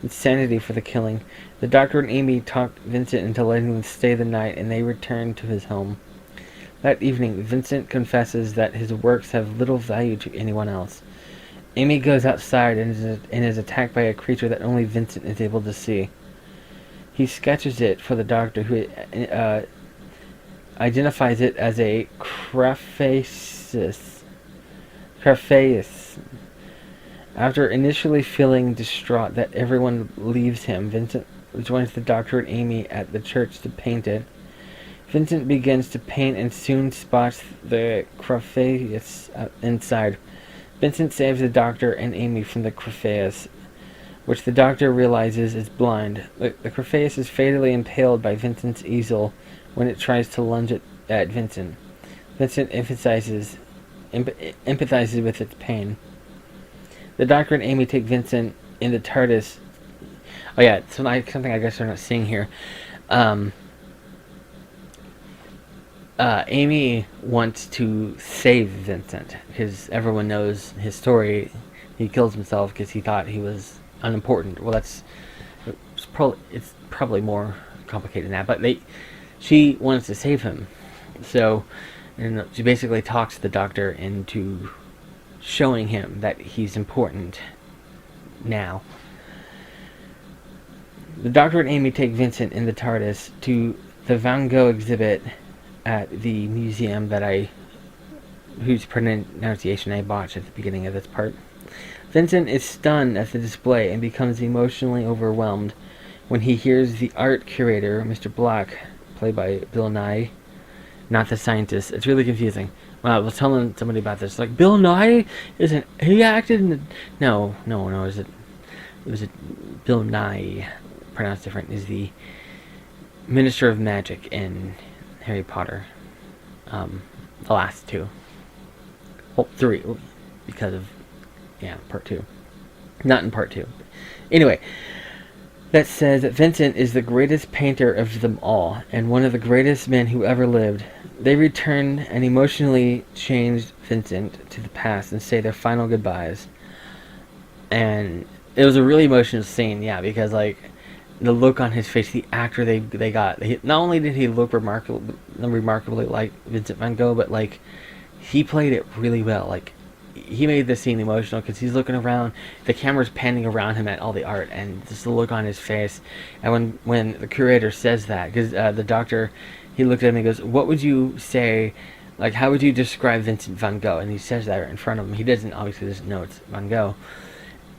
insanity for the killing. The Doctor and Amy talk Vincent into letting them stay the night, and they return to his home. That evening, Vincent confesses that his works have little value to anyone else. Amy goes outside and is attacked by a creature that only Vincent is able to see. He sketches it for the Doctor, who identifies it as a Craphaeus. After initially feeling distraught that everyone leaves him, Vincent joins the Doctor and Amy at the church to paint it. Vincent begins to paint and soon spots the Craphaeus inside. Vincent saves the Doctor and Amy from the Craphaeus, which the Doctor realizes is blind. The Craphaeus is fatally impaled by Vincent's easel when it tries to lunge at Vincent. Vincent empathizes with its pain. The Doctor and Amy take Vincent in the TARDIS. Oh yeah, something I guess they're not seeing here. Amy wants to save Vincent because everyone knows his story. He kills himself because he thought he was unimportant. Well, it's probably more complicated than that. But she wants to save him, so she basically talks the Doctor into showing him that he's important now. The Doctor and Amy take Vincent in the TARDIS to the Van Gogh exhibit at the museum whose pronunciation I botched at the beginning of this part. Vincent is stunned at the display and becomes emotionally overwhelmed when he hears the art curator, Mr. Black, played by Bill Nye, not the scientist. It's really confusing. When I was telling somebody about this, like, Bill Nye isn't he acted in the no. It was Bill Nye, pronounced different, is the Minister of Magic in Harry Potter. The last two. Well, three, because of part two. Not in part two. Anyway, that says that Vincent is the greatest painter of them all, and one of the greatest men who ever lived. They return an emotionally changed Vincent to the past and say their final goodbyes. And it was a really emotional scene, because like the look on his face, the actor they got. Not only did he look remarkably like Vincent Van Gogh, but like he played it really well. Like he made the scene emotional because he's looking around, the camera's panning around him at all the art, and just the look on his face. And when the curator says that, because the doctor, he looked at him and goes, "What would you say? Like, how would you describe Vincent Van Gogh?" And he says that right in front of him. He obviously doesn't know it's Van Gogh.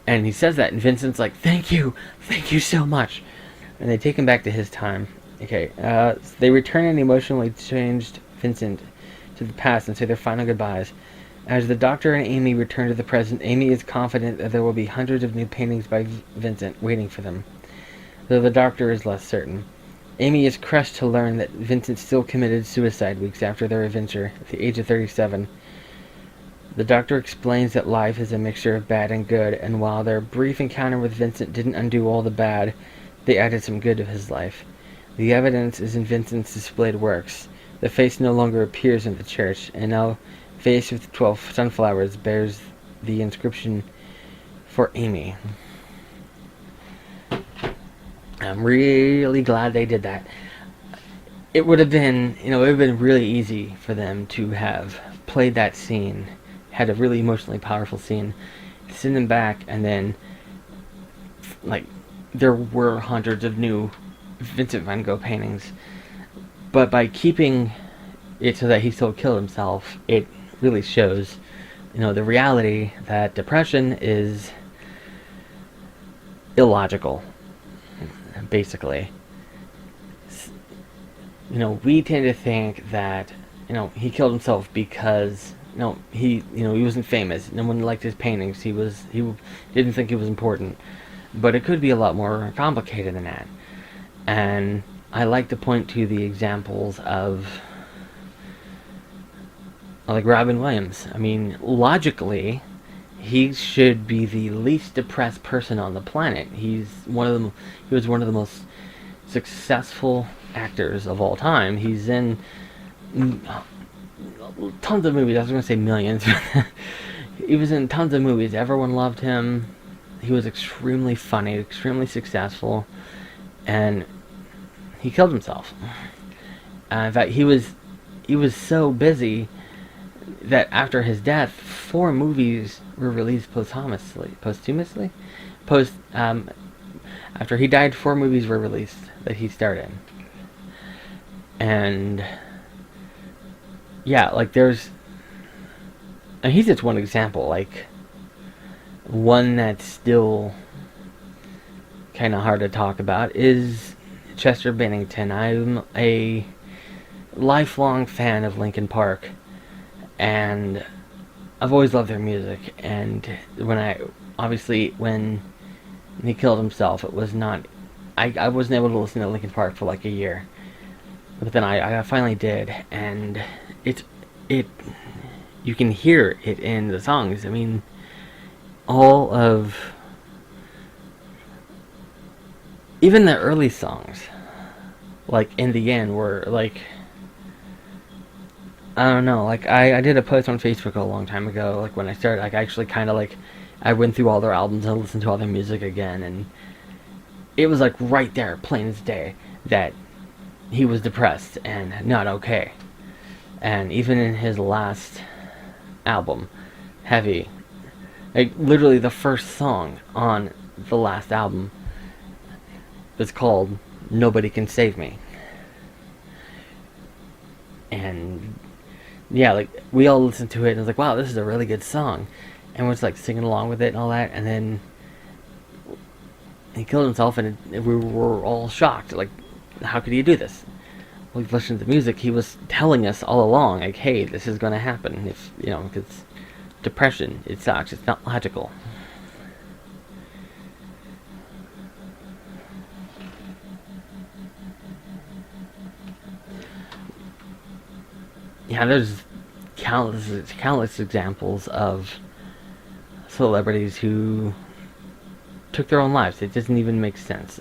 And he says that, and Vincent's like, thank you so much. And they take him back to his time. Okay, they return an emotionally changed Vincent to the past and say their final goodbyes. As the Doctor and Amy return to the present, Amy is confident that there will be hundreds of new paintings by Vincent waiting for them, though the Doctor is less certain. Amy is crushed to learn that Vincent still committed suicide weeks after their adventure at the age of 37. The Doctor explains that life is a mixture of bad and good, and while their brief encounter with Vincent didn't undo all the bad, they added some good to his life. The evidence is in Vincent's displayed works. The face no longer appears in the church, and now, faced with 12 sunflowers, bears the inscription for Amy. I'm really glad they did that. It would have been, really easy for them to have played that scene, had a really emotionally powerful scene, send them back, and then, like, there were hundreds of new Vincent Van Gogh paintings. But by keeping it so that he still killed himself, it really shows, the reality that depression is illogical, basically. We tend to think that, he killed himself because, he wasn't famous. No one liked his paintings. He didn't think it was important. But it could be a lot more complicated than that. And I like to point to the examples of, like, Robin Williams. I mean, logically, he should be the least depressed person on the planet. He was one of the most successful actors of all time. He's in tons of movies. I was going to say millions. He was in tons of movies. Everyone loved him. He was extremely funny, extremely successful, and he killed himself. In fact, he was so busy that after his death, 4 movies were released posthumously. After he died, 4 movies were released that he starred in. And and he's just one example. Like, one that's still kind of hard to talk about is Chester Bennington. I'm a lifelong fan of Linkin Park, and I've always loved their music. And when he killed himself, it was not, I wasn't able to listen to Linkin Park for like a year, but then I finally did, and you can hear it in the songs. I mean, all of, even the early songs, like In the End, were like, I don't know, like I did a post on Facebook a long time ago, like when I started, like I actually kind of like, I went through all their albums and listened to all their music again, and it was like right there, plain as day, that he was depressed and not okay. And even in his last album, Heavy, like literally the first song on the last album is called Nobody Can Save Me. And yeah, like we all listened to it and was like, wow, this is a really good song, and was like singing along with it and all that. And then he killed himself, and we were all shocked. Like, how could he do this? Well, we listened to the music. He was telling us all along, like, hey, this is going to happen. If because depression, it sucks. It's not logical. Yeah, there's countless examples of celebrities who took their own lives. It doesn't even make sense.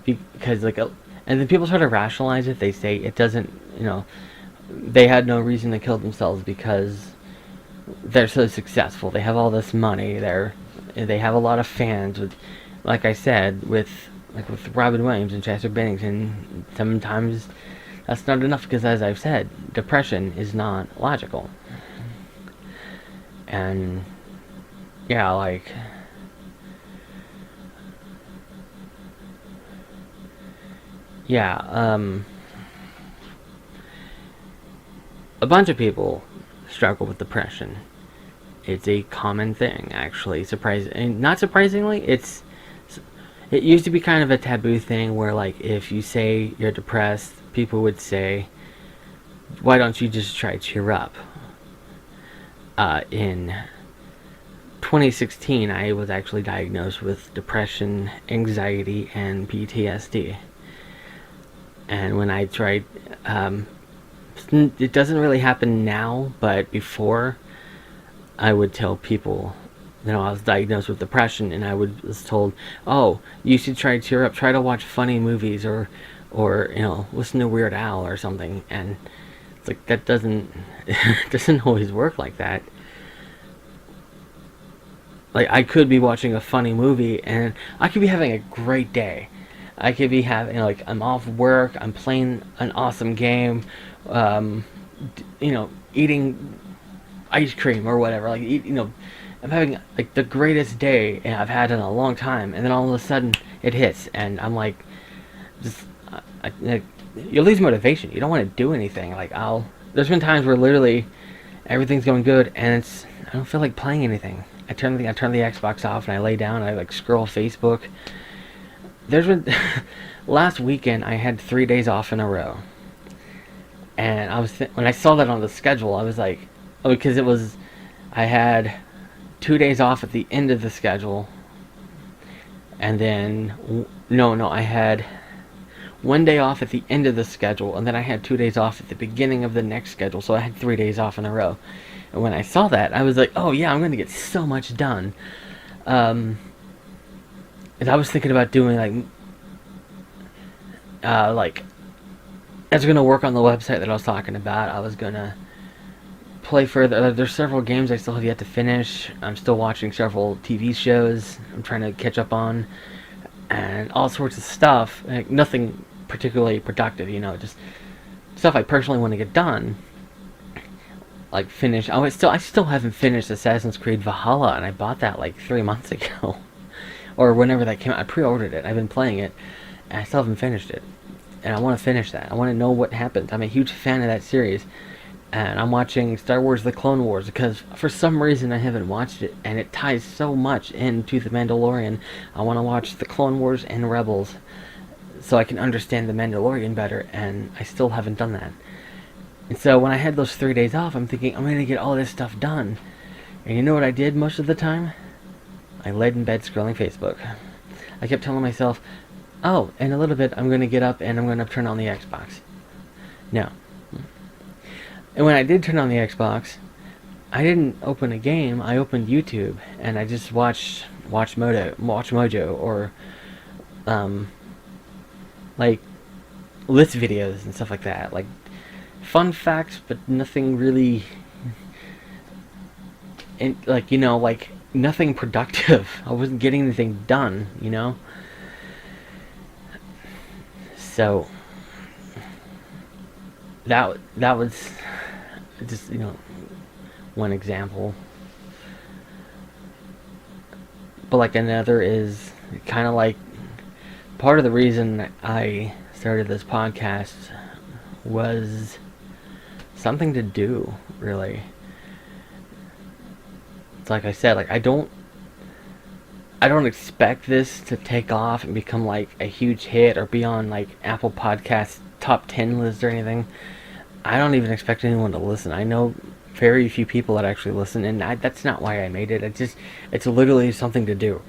Because and then people try to rationalize it. They say it doesn't. They had no reason to kill themselves because they're so successful. They have all this money. They have a lot of fans. Like I said, with Robin Williams and Chester Bennington, sometimes that's not enough because, as I've said, depression is not logical. And yeah, a bunch of people struggle with depression. It's a common thing, actually. Not surprisingly, it used to be kind of a taboo thing where, like, if you say you're depressed, people would say, "Why don't you just try to cheer up?" In 2016, I was actually diagnosed with depression, anxiety, and PTSD. And when I tried, it doesn't really happen now, but before, I would tell people, I was diagnosed with depression, and was told, "Oh, you should try to cheer up. Try to watch funny movies, or listen to Weird Al or something." And it's like that doesn't it doesn't always work like that. Like, I could be watching a funny movie, and I could be having a great day. I could be having, I'm off work, I'm playing an awesome game, eating ice cream or whatever. I'm having the greatest day I've had in a long time, and then all of a sudden it hits, and I'm like, you lose motivation. You don't want to do anything. There's been times where literally everything's going good, and I don't feel like playing anything. I turn the Xbox off and I lay down. And I scroll Facebook. There's been last weekend I had 3 days off in a row, and when I saw that on the schedule, I was like, because I had 2 days off at the end of the schedule, and then I had 1 day off at the end of the schedule, and then I had 2 days off at the beginning of the next schedule, so I had 3 days off in a row. And when I saw that, I was like, oh yeah, I'm going to get so much done. And I was thinking about doing I was going to work on the website that I was talking about. I was going to play further. There's several games I still have yet to finish. I'm still watching several TV shows I'm trying to catch up on, and all sorts of stuff. Nothing particularly productive, just stuff I personally want to get done. Finish. I still haven't finished Assassin's Creed Valhalla, and I bought that 3 months ago, or whenever that came out. I pre-ordered it. I've been playing it, and I still haven't finished it. And I want to finish that. I want to know what happens. I'm a huge fan of that series, and I'm watching Star Wars: The Clone Wars because for some reason I haven't watched it, and it ties so much into The Mandalorian. I want to watch The Clone Wars and Rebels so I can understand The Mandalorian better, and I still haven't done that. And so when I had those 3 days off, I'm thinking, I'm going to get all this stuff done. And you know what I did most of the time? I laid in bed scrolling Facebook. I kept telling myself, oh, in a little bit I'm going to get up and I'm going to turn on the Xbox. No. And when I did turn on the Xbox, I didn't open a game. I opened YouTube, and I just watched Mojo, or list videos and stuff like that. Fun facts, but nothing really, nothing productive. I wasn't getting anything done, So that was just one example. But another is kind of part of the reason I started this podcast was something to do, really. It's like I said, like I don't expect this to take off and become like a huge hit or be on like Apple Podcasts top 10 list or anything. I don't even expect anyone to listen. I know very few people that actually listen, and that's not why I made it. It's literally something to do.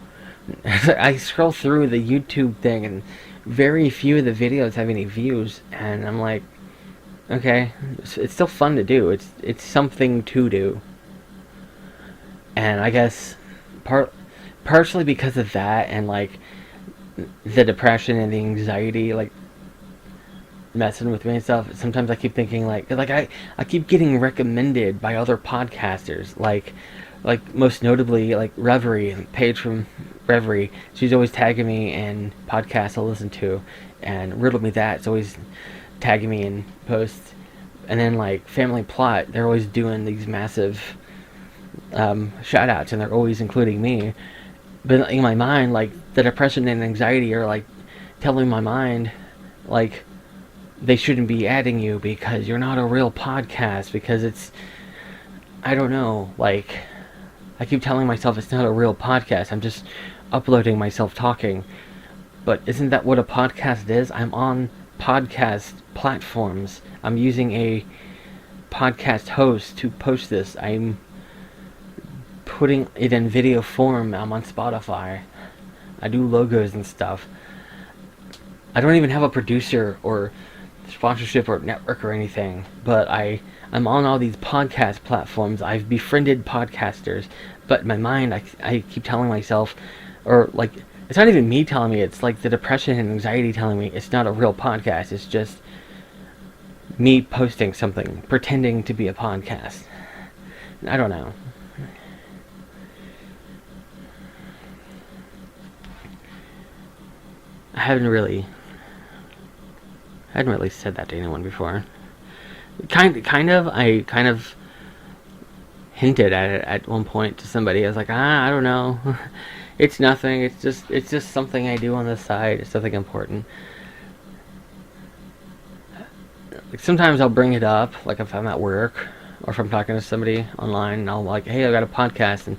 I scroll through the YouTube thing, and very few of the videos have any views, and I'm like, okay, it's still fun to do. It's something to do, and I guess partially because of that, and like the depression and the anxiety, like messing with me and stuff. Sometimes I keep thinking I keep getting recommended by other podcasters, like most notably like Reverie, Paige from Reverie. She's always tagging me in podcasts I'll listen to, and Riddle Me That's always tagging me in posts. And then like Family Plot, they're always doing these massive shout outs, and they're always including me. But in my mind, like the depression and anxiety are like telling my mind like they shouldn't be adding you because you're not a real podcast, because I don't know, like I keep telling myself it's not a real podcast, I'm just uploading myself talking. But isn't that what a podcast is? I'm on podcast platforms. I'm using a podcast host to post this. I'm putting it in video form. I'm on Spotify. I do logos and stuff. I don't even have a producer or sponsorship or network or anything, but I'm on all these podcast platforms. I've befriended podcasters, but in my mind I keep telling myself, or like it's not even me telling me, it's like the depression and anxiety telling me it's not a real podcast. It's just me posting something, pretending to be a podcast. I don't know. I hadn't really said that to anyone before. I kind of hinted at it at one point to somebody. I was like, I don't know. It's nothing. It's just something I do on the side. It's nothing important. Like sometimes I'll bring it up, like if I'm at work or if I'm talking to somebody online, and I'll like, hey, I got a podcast, and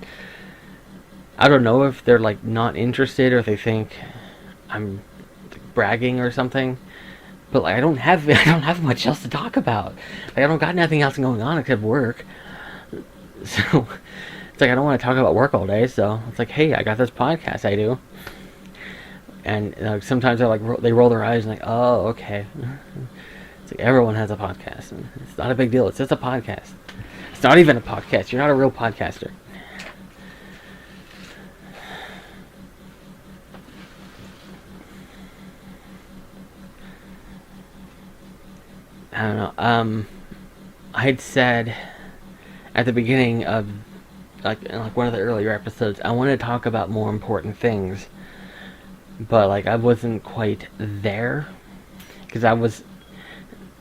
I don't know if they're like not interested or if they think I'm bragging or something. But like I don't have much else to talk about. Like I don't got nothing else going on except work. So it's like I don't want to talk about work all day. So it's like, hey, I got this podcast I do. And sometimes they roll their eyes and like, oh, okay. It's like everyone has a podcast. And it's not a big deal. It's just a podcast. It's not even a podcast. You're not a real podcaster. I don't know. I had said at the beginning of like one of the earlier episodes, I want to talk about more important things, but like I wasn't quite there because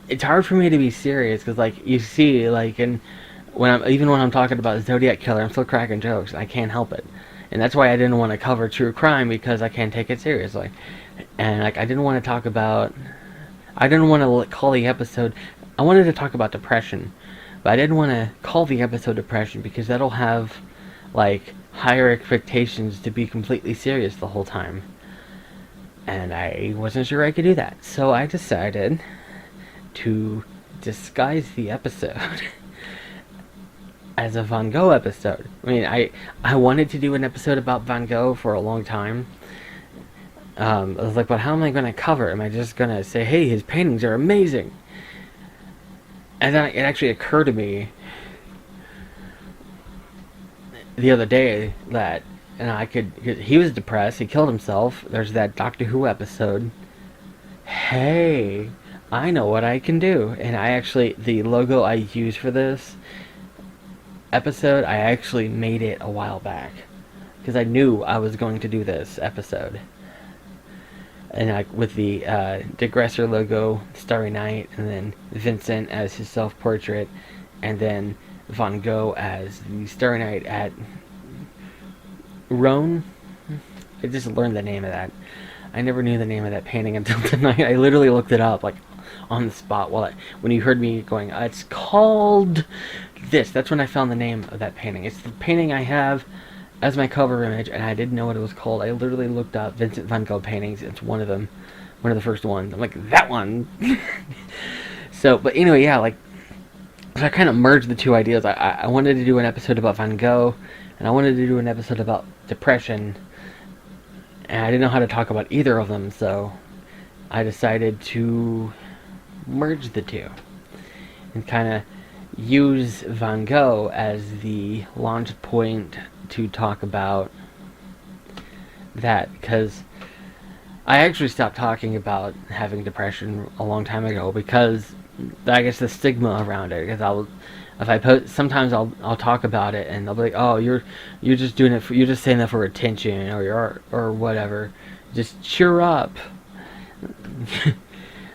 It's hard for me to be serious because like you see, like when I'm talking about Zodiac Killer, I'm still cracking jokes. I can't help it, and that's why I didn't want to cover true crime, because I can't take it seriously, and like I didn't want to talk about. I didn't want to call the episode... I wanted to talk about depression, but I didn't want to call the episode depression because that'll have, like, higher expectations to be completely serious the whole time. And I wasn't sure I could do that. So I decided to disguise the episode as a Van Gogh episode. I mean, I wanted to do an episode about Van Gogh for a long time. I was like, but how am I going to cover it? Am I just going to say, hey, his paintings are amazing? And then it actually occurred to me the other day that, he was depressed, he killed himself. There's that Doctor Who episode. Hey, I know what I can do. And the logo I used for this episode, I actually made it a while back. Because I knew I was going to do this episode. And with the Digressor logo, Starry Night, and then Vincent as his self-portrait, and then Van Gogh as the Starry Night at Rhone. I just learned the name of that. I never knew the name of that painting until tonight. I literally looked it up. Like, on the spot. When you heard me going, it's called this. That's when I found the name of that painting. It's the painting I have as my cover image, and I didn't know what it was called. I literally looked up Vincent Van Gogh paintings. It's one of them, one of the first ones. I'm like, that one. So, but anyway, yeah, like, so I kind of merged the two ideas. I wanted to do an episode about Van Gogh, and I wanted to do an episode about depression, and I didn't know how to talk about either of them, so I decided to merge the two and kind of use Van Gogh as the launch point to talk about that, because I actually stopped talking about having depression a long time ago because I guess the stigma around it. Because if I post, sometimes I'll talk about it and they'll be like, "Oh, you're just doing it you're just saying that for attention or whatever. Just cheer up."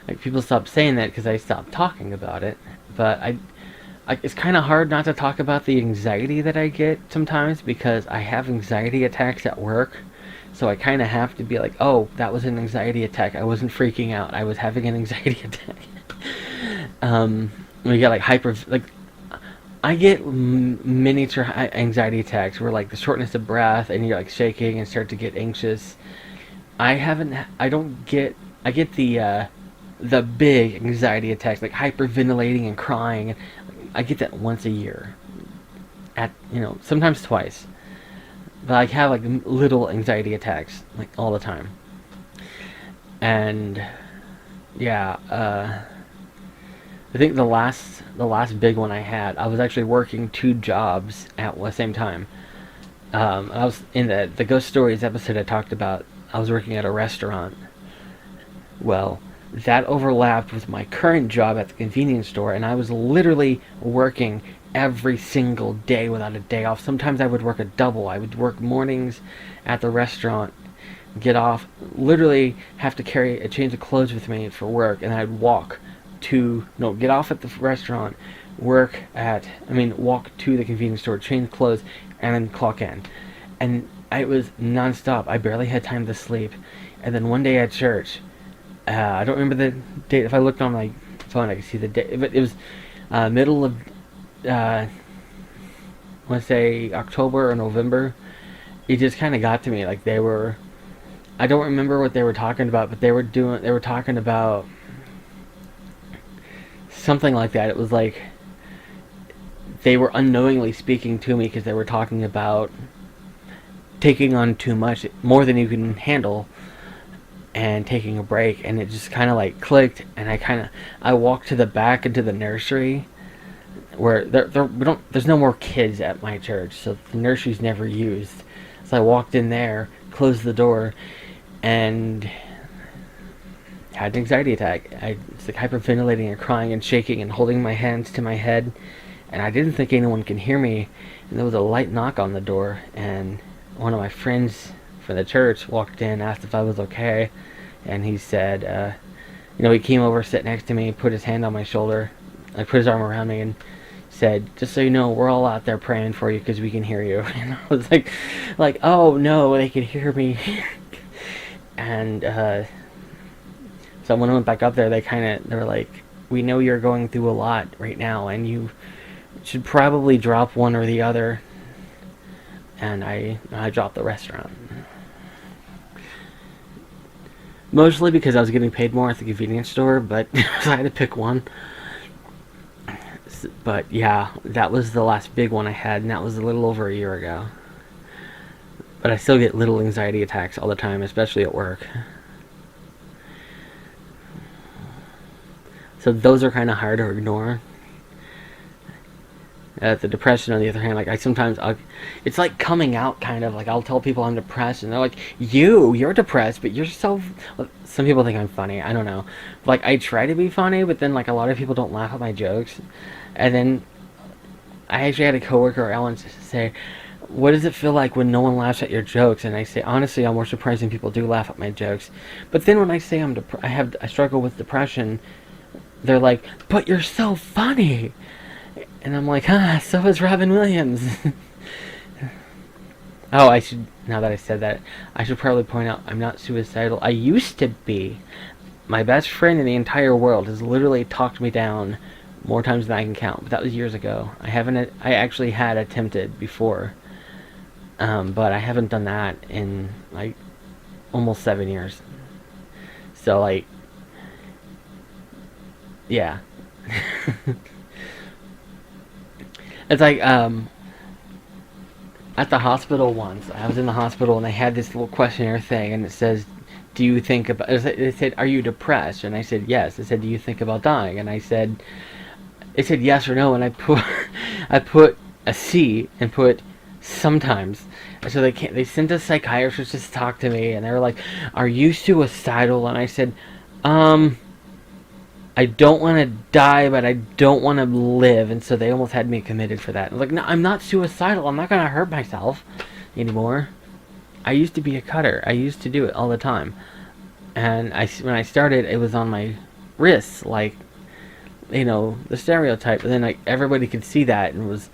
Like, people stop saying that because I stopped talking about it. But it's kind of hard not to talk about the anxiety that I get sometimes, because I have anxiety attacks at work. So I kind of have to be like, oh, that was an anxiety attack. I wasn't freaking out. I was having an anxiety attack. We get I get miniature anxiety attacks where, like, the shortness of breath and you're like shaking and start to get anxious. I get the big anxiety attacks, like hyperventilating and crying. I get that once a year, sometimes twice. But I have like little anxiety attacks like all the time. And yeah, I think the last big one I had, I was actually working 2 jobs at the same time. I was in the Ghost Stories episode. I talked about I was working at a restaurant. Well, that overlapped with my current job at the convenience store, and I was literally working every single day without a day off. Sometimes I would work a double. I would work mornings at the restaurant, get off, literally have to carry a change of clothes with me for work, and I'd get off at the restaurant, walk to the convenience store, change clothes, and then clock in. And it was non-stop. I barely had time to sleep. And then one day at church, I don't remember the date. If I looked on my phone, I could see the date. But it was middle of, I want to say October or November. It just kind of got to me. Like, I don't remember what they were talking about, but they were talking about something like that. It was like they were unknowingly speaking to me because they were talking about taking on too much, more than you can handle, and taking a break. And it just kind of like clicked, and I walked to the back into the nursery where there's no more kids at my church, so the nursery's never used. So I walked in there, closed the door, and had an anxiety attack. I was like hyperventilating and crying and shaking and holding my hands to my head, and I didn't think anyone could hear me. And there was a light knock on the door, and one of my friends from the church walked in, asked if I was okay, and he said, he came over, sat next to me, put his hand on my shoulder, put his arm around me, and said, "Just so you know, we're all out there praying for you because we can hear you." And I was like, oh no, they could hear me. And so when I went back up there, they were like, "We know you're going through a lot right now, and you should probably drop one or the other." And I dropped the restaurant. Mostly because I was getting paid more at the convenience store, but I had to pick one. But yeah, that was the last big one I had, and that was a little over a year ago. But I still get little anxiety attacks all the time, especially at work. So those are kind of hard to ignore. The depression, on the other hand, like it's like coming out, kind of like I'll tell people I'm depressed, and they're like, you're depressed, but you're so. Some people think I'm funny. I don't know. Like, I try to be funny, but then like a lot of people don't laugh at my jokes. And then I actually had a coworker, Ellen, say, "What does it feel like when no one laughs at your jokes?" And I say, honestly, I'm more surprised when people do laugh at my jokes. But then when I say I struggle with depression, they're like, "But you're so funny." And I'm like, so is Robin Williams. Now that I said that, I should probably point out I'm not suicidal. I used to be. my best friend in the entire world has literally talked me down more times than I can count. But that was years ago. I actually had attempted before, but I haven't done that in like almost 7 years. So like, yeah. It's like at the hospital once. I was in the hospital and they had this little questionnaire thing, and it says, "Do you think about?" It said, "Are you depressed?" And I said, "Yes." It said, "Do you think about dying?" And I said, "It said yes or no." And I put, I put a C and put sometimes. And so they sent a psychiatrist to talk to me, and they were like, "Are you suicidal?" And I said, um. I don't want to die, but I don't want to live, and so they almost had me committed for that. I was like, no, I'm not suicidal. I'm not going to hurt myself anymore. I used to be a cutter. I used to do it all the time. And when I started, it was on my wrists, like, the stereotype. And then like everybody could see that, and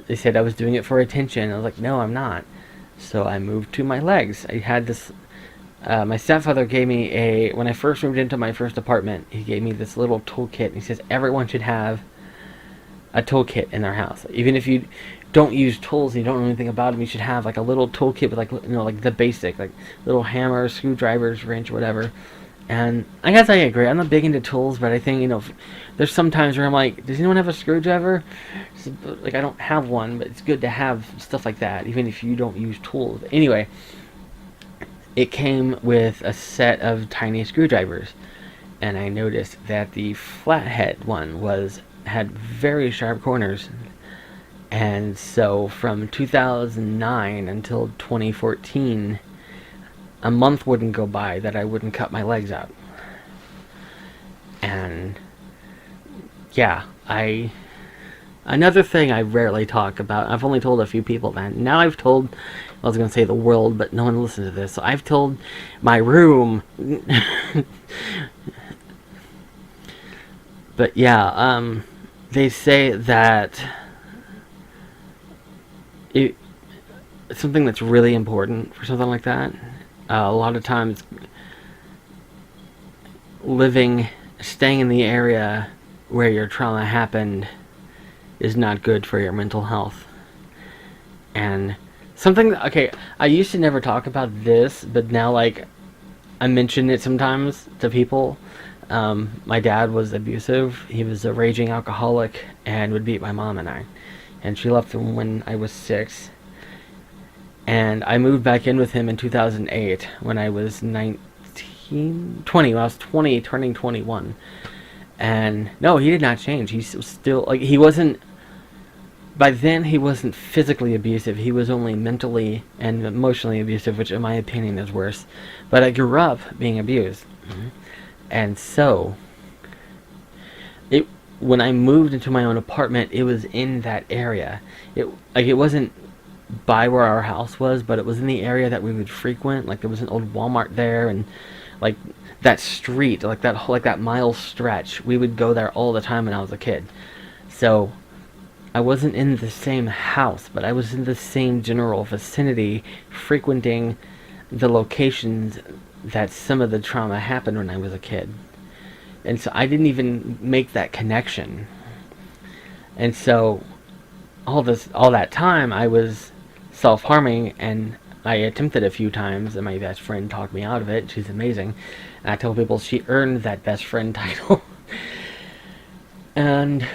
they said I was doing it for attention. I was like, no, I'm not. So I moved to my legs. I had this. My stepfather gave me when I first moved into my first apartment, he gave me this little toolkit. He says everyone should have a toolkit in their house. Even if you don't use tools and you don't know anything about them, you should have like a little toolkit with like the basic, like little hammers, screwdrivers, wrench, whatever. And I guess I agree. I'm not big into tools, but I think, there's some times where I'm like, does anyone have a screwdriver? So, like, I don't have one, but it's good to have stuff like that, even if you don't use tools. Anyway, it came with a set of tiny screwdrivers, and I noticed that the flathead one had very sharp corners. And so from 2009 until 2014, a month wouldn't go by that I wouldn't cut my legs out. And yeah, another thing I rarely talk about, I've only told a few people that. Now I've told, I was going to say the world, but no one listens to this. So I've told my room. But yeah, they say that it's something that's really important for something like that. A lot of times, staying in the area where your trauma happened is not good for your mental health. And okay, I used to never talk about this, but now, like, I mention it sometimes to people. My dad was abusive. He was a raging alcoholic and would beat my mom and I. And she left him when I was 6. And I moved back in with him in 2008 when I was 20, when I was 20, turning 21. And no, he did not change. He was still, like, by then he wasn't physically abusive. He was only mentally and emotionally abusive, which in my opinion is worse. But I grew up being abused. Mm-hmm. And so, when I moved into my own apartment, it was in that area. It wasn't by where our house was, but it was in the area that we would frequent. Like, there was an old Walmart there, and like that street, like that mile stretch, we would go there all the time when I was a kid. So I wasn't in the same house, but I was in the same general vicinity, frequenting the locations that some of the trauma happened when I was a kid. And so I didn't even make that connection. And so all that time I was self-harming, and I attempted a few times, and my best friend talked me out of it. She's amazing. And I tell people she earned that best friend title. and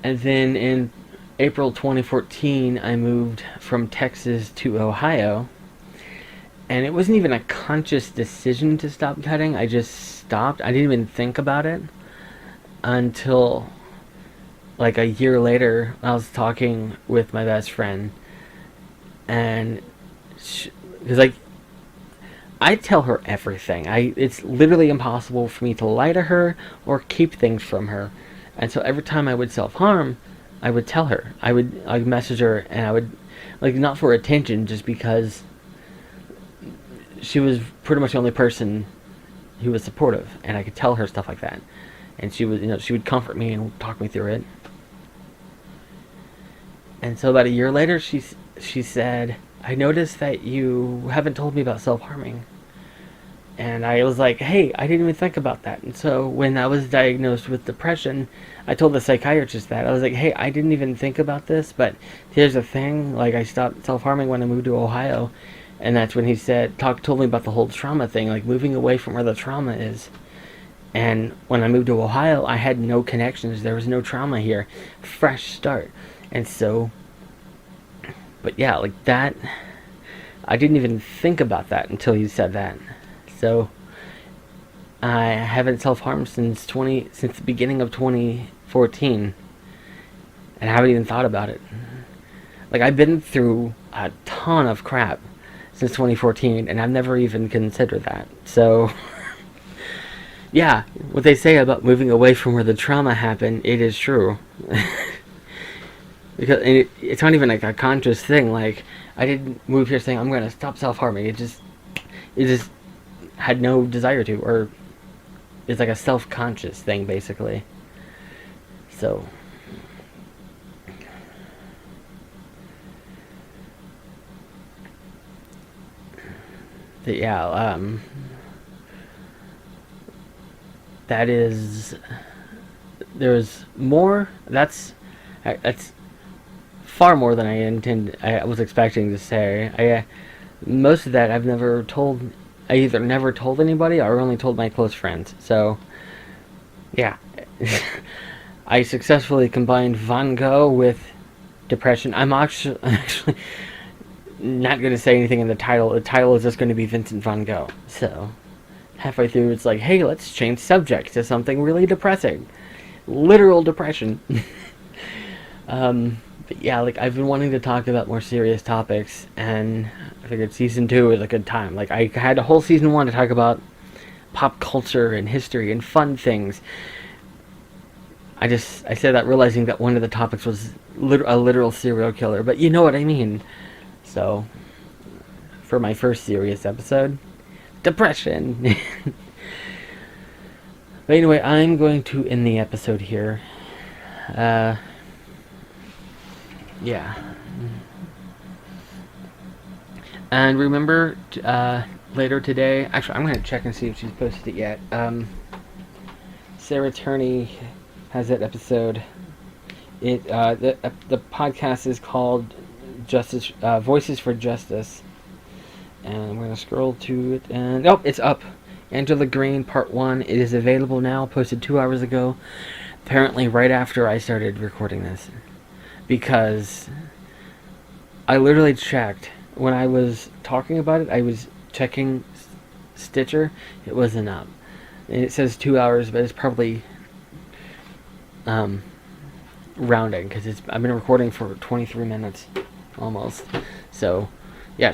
then in April 2014, I moved from Texas to Ohio. And it wasn't even a conscious decision to stop cutting. I just stopped. I didn't even think about it until like a year later. I was talking with my best friend, and because like I tell her everything. It's literally impossible for me to lie to her or keep things from her. And so every time I would self-harm, I would tell her. I'd message her, and I would, like, not for attention, just because she was pretty much the only person who was supportive, and I could tell her stuff like that. And she would comfort me and talk me through it. And so about a year later, she said, "I noticed that you haven't told me about self-harming." And I was like, hey, I didn't even think about that. And so when I was diagnosed with depression, I told the psychiatrist that. I was like, hey, I didn't even think about this, but here's the thing. Like, I stopped self-harming when I moved to Ohio. And that's when he told me about the whole trauma thing, like moving away from where the trauma is. And when I moved to Ohio, I had no connections. There was no trauma here. Fresh start. And so, but yeah, like that, I didn't even think about that until you said that. So I haven't self-harmed since the beginning of 2014, and I haven't even thought about it. Like, I've been through a ton of crap since 2014, and I've never even considered that. So yeah, what they say about moving away from where the trauma happened, it is true. Because it's not even like a conscious thing. Like, I didn't move here saying I'm going to stop self-harming. It just had no desire to, or it's like a self-conscious thing, basically. So but yeah, that is, there's more. That's far more than I was expecting to say. Most of that I've never told. I either never told anybody or only told my close friends. So, yeah. I successfully combined Van Gogh with depression. I'm actually not going to say anything in the title. The title is just going to be Vincent Van Gogh. So, halfway through, it's like, hey, let's change subject to something really depressing. Literal depression. But yeah, like, I've been wanting to talk about more serious topics, and I figured season 2 is a good time. Like, I had a whole season 1 to talk about pop culture and history and fun things. I said that realizing that one of the topics was a literal serial killer, but you know what I mean. So, for my first serious episode, depression. But anyway, I'm going to end the episode here. Yeah. And remember, later today, actually, I'm going to check and see if she's posted it yet. Sarah Turney has that episode. The podcast is called Voices for Justice. And I'm going to scroll to it, and it's up. Angela Green, Part 1. It is available now, posted 2 hours ago. Apparently right after I started recording this. Because I literally checked. When I was talking about it, I was checking Stitcher. It wasn't up. And it says 2 hours, but it's probably rounding, because I've been recording for 23 minutes almost. So yeah,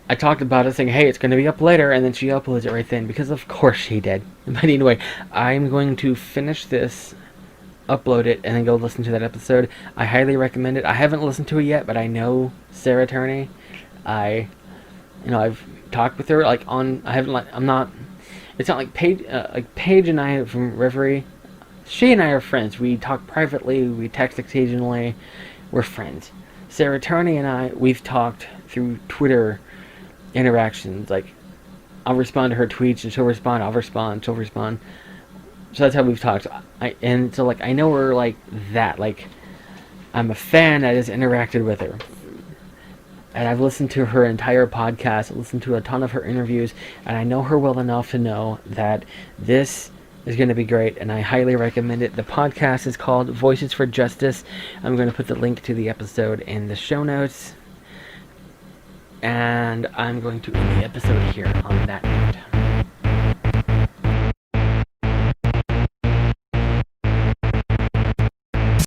I talked about it saying, hey, it's going to be up later, and then she uploads it right then, because of course she did. But anyway, I'm going to finish this, upload it, and then go listen to that episode. I highly recommend it. I haven't listened to it yet, but I know Sarah Turney. I've talked with her, it's not like Paige and I from Reverie. She and I are friends. We talk privately, we text occasionally, we're friends. Sarah Turney and I, we've talked through Twitter interactions. Like, I'll respond to her tweets, and she'll respond, I'll respond, she'll respond. So that's how we've talked. I know her like that. Like, I'm a fan that has interacted with her. And I've listened to her entire podcast, listened to a ton of her interviews, and I know her well enough to know that this is going to be great, and I highly recommend it. The podcast is called Voices for Justice. I'm going to put the link to the episode in the show notes. And I'm going to end the episode here on that note.